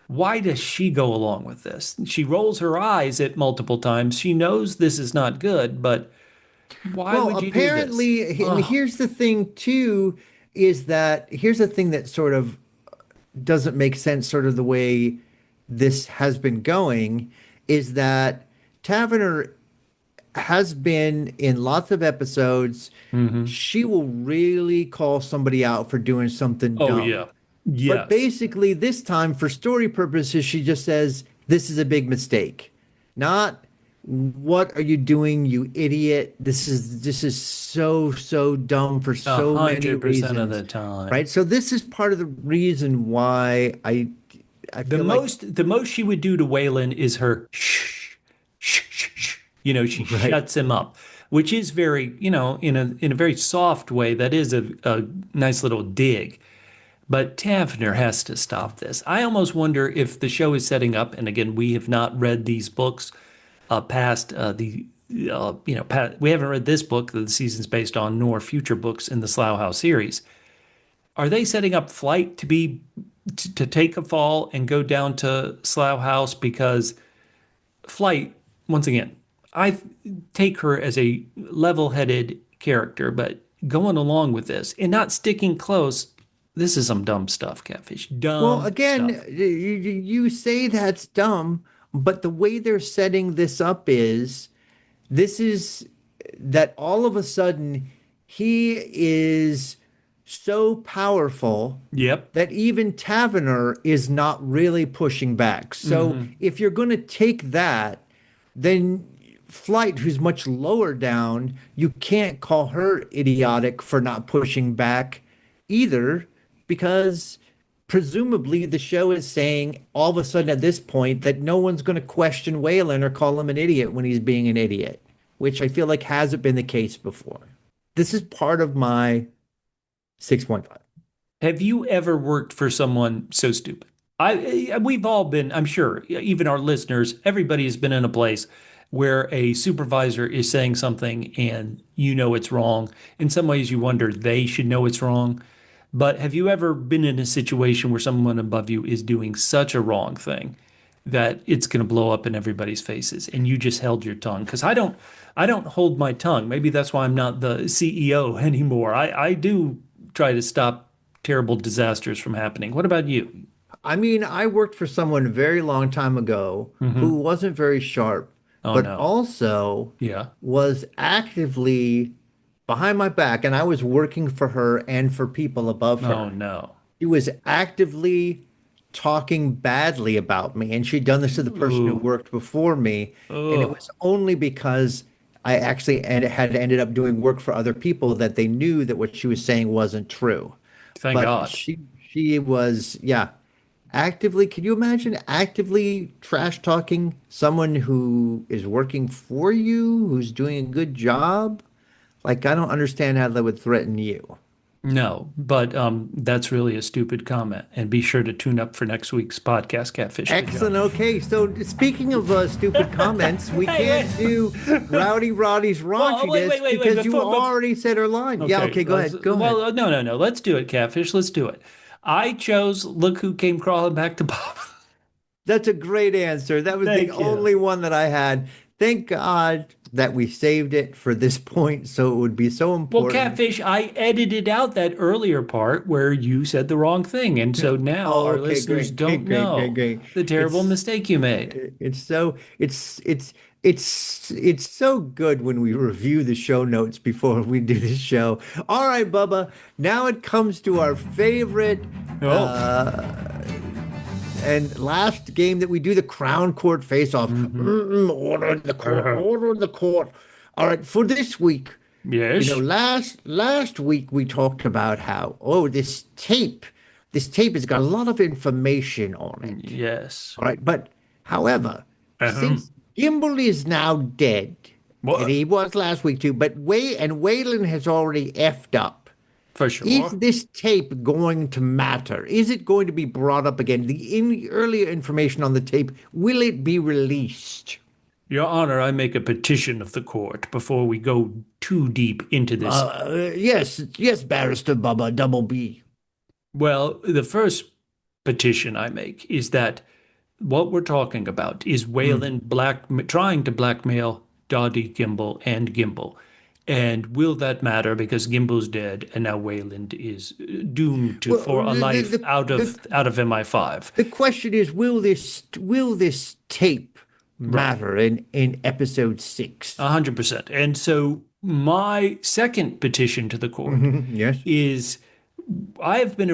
Why does she go along with this? She rolls her eyes at multiple times. She knows this is not good, but why
Well,
would you do this?
apparently, and
Oh,
here's the thing too, is that here's the thing that sort of doesn't make sense, sort of the way this has been going, is that Taverner has been in lots of episodes.
hmm.
She will really call somebody out for doing something
Oh yeah.
dumb. But
Yes.
basically, this time, for story purposes, she just says, this is a big mistake. Not, what are you doing, you idiot? This is so, so dumb for
A
so many
100% of
reasons.
the time.
Right? So this is part of the reason why I
The
feel like,
most the most she would do to Waylon is her shh, shh, shh, shh. She
right.
shuts him up, which is very, in a very soft way. That is a nice little dig. But Tavener has to stop this. I almost wonder if the show is setting up, and again, we have not read these books past we haven't read this book that the season's based on, nor future books in the Slough House series. Are they setting up Flight to take a fall and go down to Slough House? Because Flight, once again, I take her as a level-headed character, but going along with this and not sticking close, This is some dumb stuff, Catfish.
Well,
Dumb
again,
stuff.
you say that's dumb, but the way they're setting this up is this is that all of a sudden he is so powerful
Yep.
that even Taverner is not really pushing back. So
Hmm.
if you're going to take that, then Flight, who's much lower down, you can't call her idiotic for not pushing back either, because presumably the show is saying all of a sudden at this point that no one's going to question Whelan or call him an idiot when he's being an idiot, which I feel like hasn't been the case before. This is part of my 6.5.
Have you ever worked for someone so stupid? We've all been, I'm sure, even our listeners, everybody has been in a place where a supervisor is saying something and you know it's wrong. In some ways, you wonder they should know it's wrong. But have you ever been in a situation where someone above you is doing such a wrong thing that it's going to blow up in everybody's faces and you just held your tongue? Because I don't hold my tongue. Maybe that's why I'm not the CEO anymore. I do try to stop terrible disasters from happening. What about you?
I mean, I worked for someone a very long time ago who
Hmm.
wasn't very sharp,
Oh
but
no.
also
Yeah.
was actively behind my back, and I was working for her and for people above
Oh
her.
no.
She was actively talking badly about me, and she'd done this to the person who
Ooh.
worked before me, and it
Oh,
was only because I actually had ended up doing work for other people that they knew that what she was saying wasn't true.
thank
But
God.
she was, yeah, actively, can you imagine actively trash talking someone who is working for you, who's doing a good job? Like, I don't understand how that would threaten you.
No, but that's really a stupid comment. And be sure to tune up for next week's podcast, Catfish. Good job.
Excellent. Okay, so speaking of stupid comments, we
Hey, wait.
can't do Roddy's
Well, wait, wait,
raunchiness
wait, wait.
because you
Before,
already said her line. Yeah,
okay.
okay, go ahead. Go ahead.
Well, no, no, no. Let's do it, Catfish. Let's do it. I chose Look Who Came Crawling Back to Bob.
That's a great answer. That was the
Thank you.
only one that I had. Thank God that we saved it for this point, so it would be so
Well,
important.
Catfish, I edited out that earlier part where you said the wrong thing. And so now
Oh,
our
okay,
listeners
great, great,
don't
great, great,
know
great.
the terrible
It's
mistake you made.
it's so it's so good when we review the show notes before we do the show. All right, Bubba. Now it comes to our favorite
Oh.
uh and last game that we do, the Crown Court face-off.
Hmm.
Order in the court, order in the court. All right, for this week,
Yes.
last week we talked about how, oh, this tape has got a lot of information on it.
Yes.
All right, but however,
Uh-huh.
since Gimbal is now dead, and
What?
he was last week too, but Whalen has already effed up.
For
Is
sure.
this tape going to matter? Is it going to be brought up again? Earlier information on the tape, will it be released?
Your Honor, I make a petition of the court before we go too deep into this.
Yes, yes, Barrister Bubba, double B.
Well, the first petition I make is that what we're talking about is
Mm.
Whalen trying to blackmail Dottie, Gimbal, and Gimbal. And will that matter because Gimbal's dead and now Wayland is doomed to
Well,
for a life out of MI5?
the question is, will this tape
Right.
matter in episode 6?
100%. And so my second petition to the court
Yes.
is I have been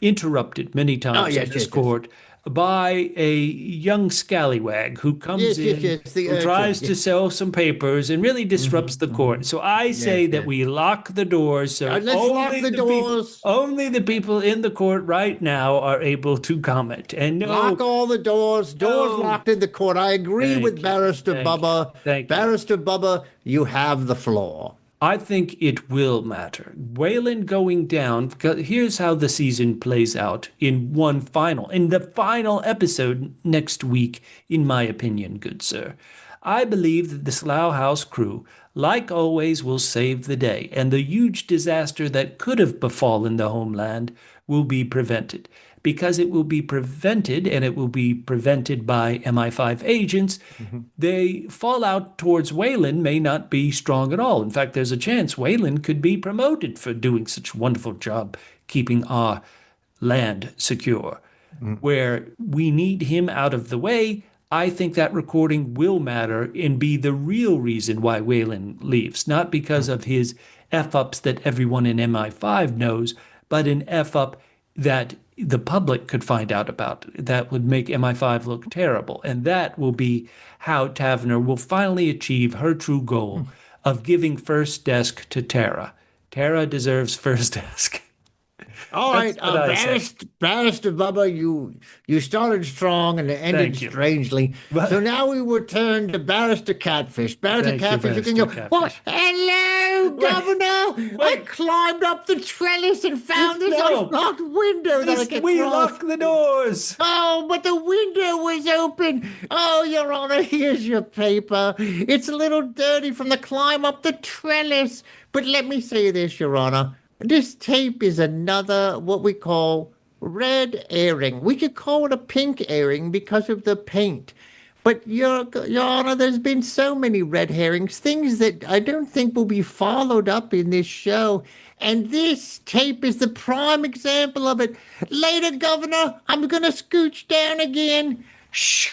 interrupted many
Oh,
times in
yes,
this
yes, yes.
court by a young scallywag who comes
Yes, yes,
in,
yes. The
who
urchin.
tries
Yeah.
to sell some papers and really disrupts the court. So I
Yes,
say that
yes.
we lock the doors so
Let's lock the doors.
only the people in the court right now are able to comment. And
Lock
no,
all the doors. Doors
no,
locked in the court. I agree with
thank you,
Barrister
thank you,
Bubba.
thank you.
Barrister Bubba, you have the floor.
I think it will matter. Whalen going down, because here's how the season plays out in the final episode next week, in my opinion, good sir. I believe that the Slough House crew, like always, will save the day, and the huge disaster that could have befallen the homeland will be prevented. Because it will be prevented, and it will be prevented by MI5 agents,
Mhm.
the fallout towards Whalen may not be strong at all. In fact, there's a chance Whalen could be promoted for doing such a wonderful job keeping our land secure,
Mm.
where we need him out of the way. I think that recording will matter and be the real reason why Whelan leaves, not because of his F ups that everyone in MI5 knows, but an F up that the public could find out about that would make MI5 look terrible. And that will be how Taverner will finally achieve her true goal of giving first desk to Tara. Tara deserves first desk.
All right,
That's what I say.
Barrister Bubba, you started strong and ended
Thank you.
strangely. So
But
now we return to Barrister Catfish. Barrister
thank you,
Catfish, you can
Master
go. What?
Catfish.
Hello,
Wait,
Governor. I
wait,
climbed up the trellis and found this
no,
unlocked window that I
this
can
we
cross.
lock the doors.
Oh, but the window was open. Oh, Your Honor, here's your paper. It's a little dirty from the climb up the trellis. But let me say this, Your Honor. This tape is another what we call red herring. We could call it a pink herring because of the paint. But Your Honor, there's been so many red herrings, things that I don't think will be followed up in this show. And this tape is the prime example of it. Later, Governor, I'm gonna scooch down again. Shh.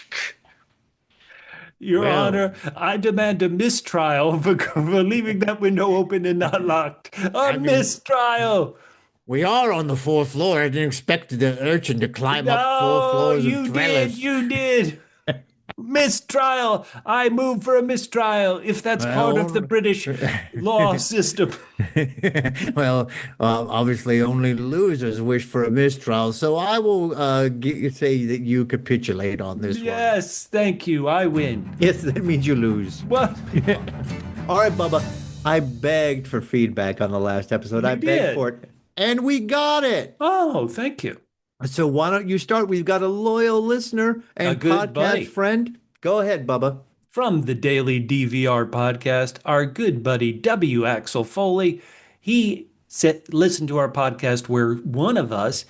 Your
Well,
Honor, I demand a mistrial for leaving that window open and not locked. A
I mean,
mistrial.
we are on the fourth floor. I didn't expect the urchin to climb up four
No,
floors of
you did.
trellis.
You did. Mistrial. I move for a mistrial if that's part of the
Well,
British law system.
well, obviously, only losers wish for a mistrial, so I will say that you capitulate on this one.
Yes, thank you. I win.
Yes, that means you lose.
What?
All right, Bubba. I begged for feedback on the last episode.
You
I begged
did.
for it, and we got it.
Oh, thank you.
So why don't you start? We've got a loyal listener
A
and
good
podcast
buddy.
friend. Go ahead, Bubba.
From the Daily DVR podcast, our good buddy W. Axel Foley, he listened to our podcast where one of us,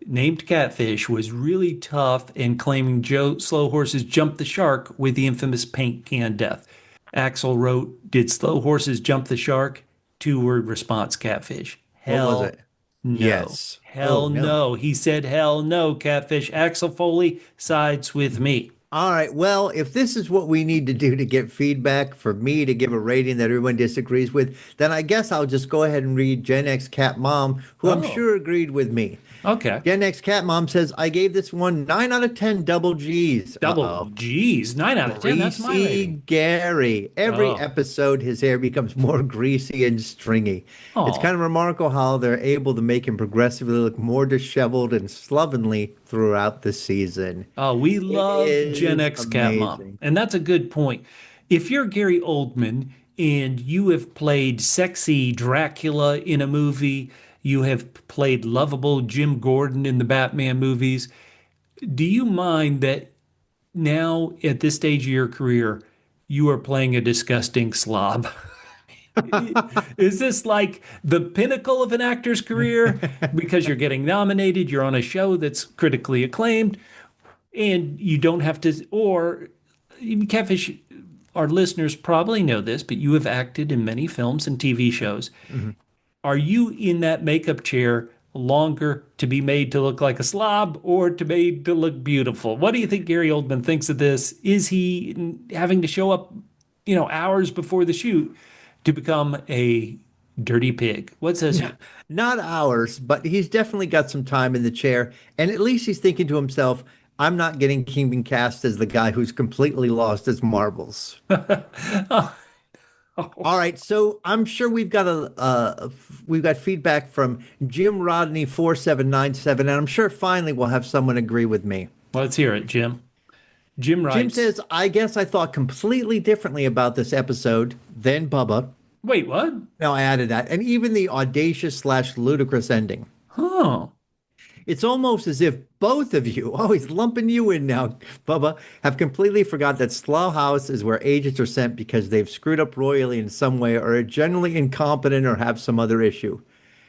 named Catfish, was really tough and claiming Joe Slow Horses jumped the shark with the infamous paint can death. Axel wrote, "Did slow horses jump the shark?" Two-word response, Catfish.
What was
Hell
it?
no.
Yes. Oh
Hell
no.
no. He said, hell no, Catfish. Axel Foley sides with me.
All right. Well, if this is what we need to do to get feedback for me to give a rating that everyone disagrees with, then I guess I'll just go ahead and read Gen X Cat Mom, who I'm
Oh,
sure agreed with me.
okay.
Gen X Cat Mom says, I gave this one 9 out of 10 double G's.
Double
Uh-oh.
G's. 9 out of 10. That's my
Greasy
rating.
Gary. Every
Oh.
episode, his hair becomes more greasy and stringy. It's
Oh.
kind of remarkable how they're able to make him progressively look more disheveled and slovenly throughout the season.
Oh, we
It
love Gen
is
X Cat Mom.
amazing.
And that's a good point. If you're Gary Oldman and you have played sexy Dracula in a movie, you have played lovable Jim Gordon in the Batman movies, do you mind that now at this stage of your career, you are playing a disgusting slob? Is this like the pinnacle of an actor's career because you're getting nominated, you're on a show that's critically acclaimed, and you don't have to, or even Catfish, our listeners probably know this, but you have acted in many films and TV shows. Are you in that makeup chair longer to be made to look like a slob or to made to look beautiful? What do you think Gary Oldman thinks of this? Is he having to show up, hours before the shoot to become a dirty pig? What says you?
Not ours, but he's definitely got some time in the chair. And at least he's thinking to himself, I'm not getting Kingdom cast as the guy who's completely lost his marbles. All right, so I'm sure we've got feedback from Jim Rodney 4797, and I'm sure finally we'll have someone agree with me.
Let's hear it, Jim. Jim
Jim
writes,
says, I guess I thought completely differently about this episode than Bubba.
wait, what?
No, I added that, and even the audacious slash ludicrous ending.
Oh,
It's almost as if both of you, always lumping you in now, Bubba, have completely forgot that Slough House is where agents are sent because they've screwed up royally in some way or are generally incompetent or have some other issue.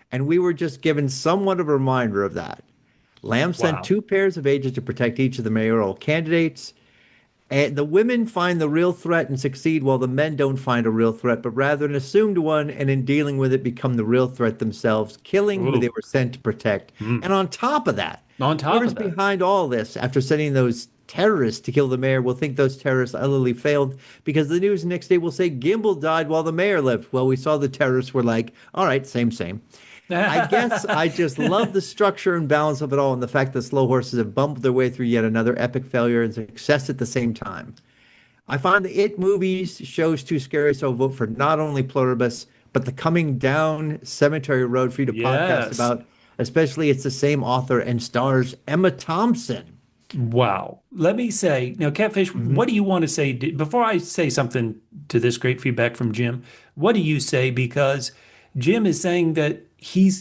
And we were just given somewhat of a reminder of that. Lamb sent
wow.
2 pairs of agents to protect each of the mayoral candidates. And the women find the real threat and succeed, while the men don't find a real threat, but rather an assumed one, and in dealing with it, become the real threat themselves, killing who they
Ooh.
were sent to protect.
Mm.
And on top of that,
On top
whoever's
of that.
behind all this, after sending those terrorists to kill the mayor, will think those terrorists utterly failed because the news the next day will say Gimbal died while the mayor lived. Well, we saw the terrorists were like, all right, same, same. I guess I just love the structure and balance of it all and the fact that slow horses have bumbled their way through yet another epic failure and success at the same time. I find the It movies shows too scary, so I'll vote for not only Pluribus, but the Coming Down Cemetery Road for you to podcast
Yes.
about. Especially, it's the same author and stars Emma Thompson.
Wow. Let me say, now, Catfish, what
Mhm.
do you want to say? Before I say something to this great feedback from Jim, what do you say? Because Jim is saying that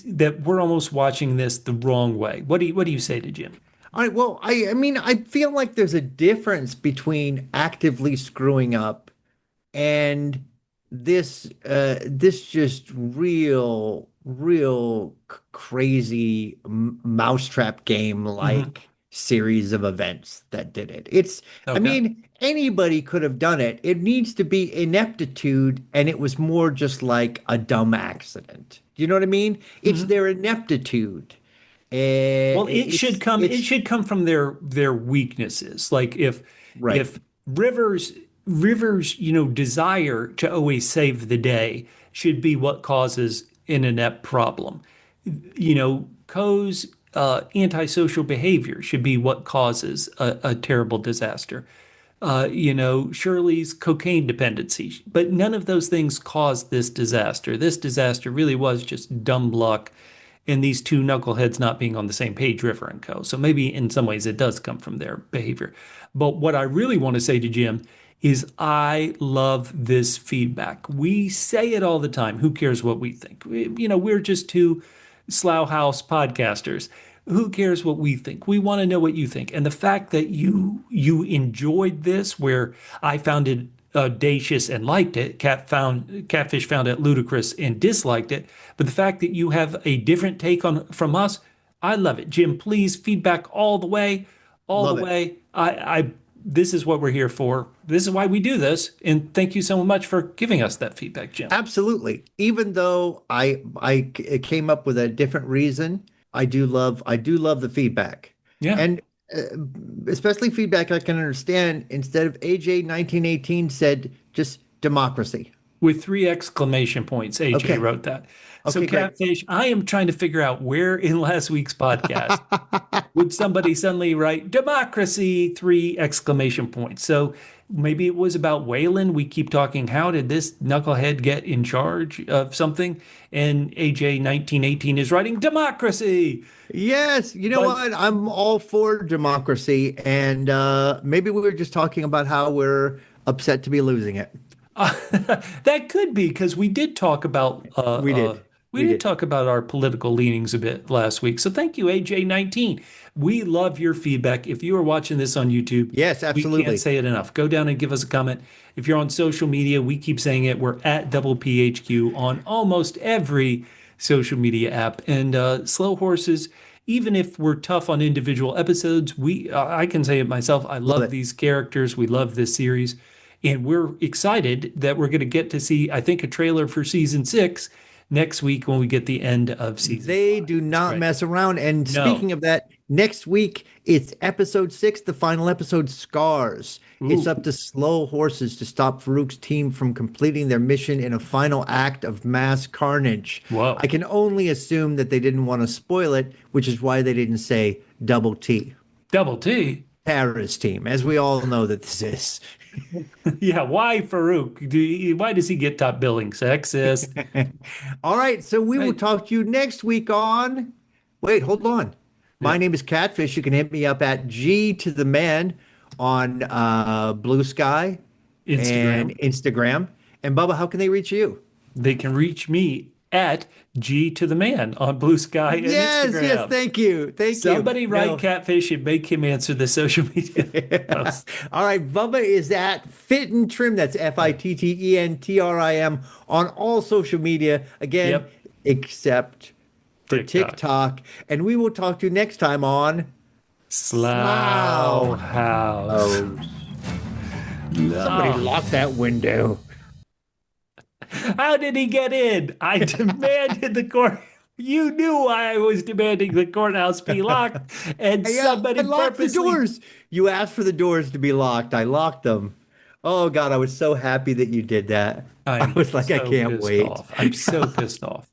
that we're almost watching this the wrong way. What do you say to Jim?
All right, well, I mean, I feel like there's a difference between actively screwing up and this just real crazy mousetrap game
Hmm.
like series of events that did it. It's, I
Okay.
mean, anybody could have done it. It needs to be ineptitude, and it was more just like a dumb accident. Do you know what I mean? It's
Hmm.
their ineptitude.
Well, it should come it
It's
should come from their weaknesses. Like
right.
if Rivers, desire to always save the day should be what causes an inept problem. Coe's antisocial behavior should be what causes a terrible disaster. Shirley's cocaine dependency, but none of those things caused this disaster. This disaster really was just dumb luck and these two knuckleheads not being on the same page, River and Coe. So maybe in some ways it does come from their behavior. But what I really want to say to Jim is I love this feedback. We say it all the time. Who cares what we think? We're just two Slough House podcasters. Who cares what we think? We want to know what you think. And the fact that you enjoyed this, where I found it audacious and liked it, Catfish found it ludicrous and disliked it. But the fact that you have a different take on from us, I love it. Jim, please feedback all the way, all the
Love it.
way. I this is what we're here for. This is why we do this. And thank you so much for giving us that feedback, Jim.
Absolutely. Even though came up with a different reason, I do love the feedback.
Yeah.
And uh, especially feedback I can understand. Instead of AJ 1918 said just democracy.
With three exclamation points, AJ
Okay.
wrote that. So,
Okay, great.
Catfish, I am trying to figure out where in last week's podcast would somebody suddenly write democracy, three exclamation points. So maybe it was about Whelan. We keep talking, how did this knucklehead get in charge of something? And AJ 1918 is writing democracy.
Yes, you know
But
what? I'm all for democracy, and maybe we were just talking about how we're upset to be losing it.
that could be because we did talk about
We did.
we
We
did
did.
talk about our political leanings a bit last week. So thank you, AJ19. We love your feedback. If you are watching this on YouTube,
Yes,
we can't
absolutely.
say it enough. Go down and give us a comment. If you're on social media, we keep saying it. We're at double PHQ on almost every social media app. And Slow Horses, even if we're tough on individual episodes, we I can say it myself. I
Love
love
it.
these characters. We love this series. And we're excited that we're going to get to see, I think, a trailer for season 6 next week when we get the end of season
They
5.
do
It's
not
great.
mess around. And
No.
speaking of that, next week it's episode 6, the final episode, Scars. It's
Ooh.
up to Slow Horses to stop Farouk's team from completing their mission in a final act of mass carnage. I
Whoa.
can only assume that they didn't want to spoil it, which is why they didn't say double T.
Double T.
Terrorist team, as we all know that this is.
Yeah. Why Farouk? Why does he get top billing? Sexist.
All right, so we will
Right.
talk to you next week on. Wait, hold on. My
Yeah.
name is Catfish. You can hit me up at G to the man on Blue Sky and
Instagram.
Instagram. And Bubba, how can they reach you?
They can reach me at G to the man on Blue Sky and
Yes, yes,
Instagram.
thank you. Thank you.
Somebody write
No.
Catfish and make him answer the social media posts.
All right, Bubba is at Fit and Trim. That's FITTENTRIM on all social media. Again,
Yep.
except for
TikTok.
TikTok. And we will talk to you next time on
Slough
Slough
House.
House. Somebody
Oh,
lock that window.
how did he get in? I demanded the court. You knew I was demanding the courthouse be locked, and
Yeah, I
somebody
locked the
purposely.
doors. You asked for the doors to be locked. I locked them. Oh God, I was so happy that you did that. I
I'm
was like, I
so
can't
pissed
wait.
off. I'm so pissed off.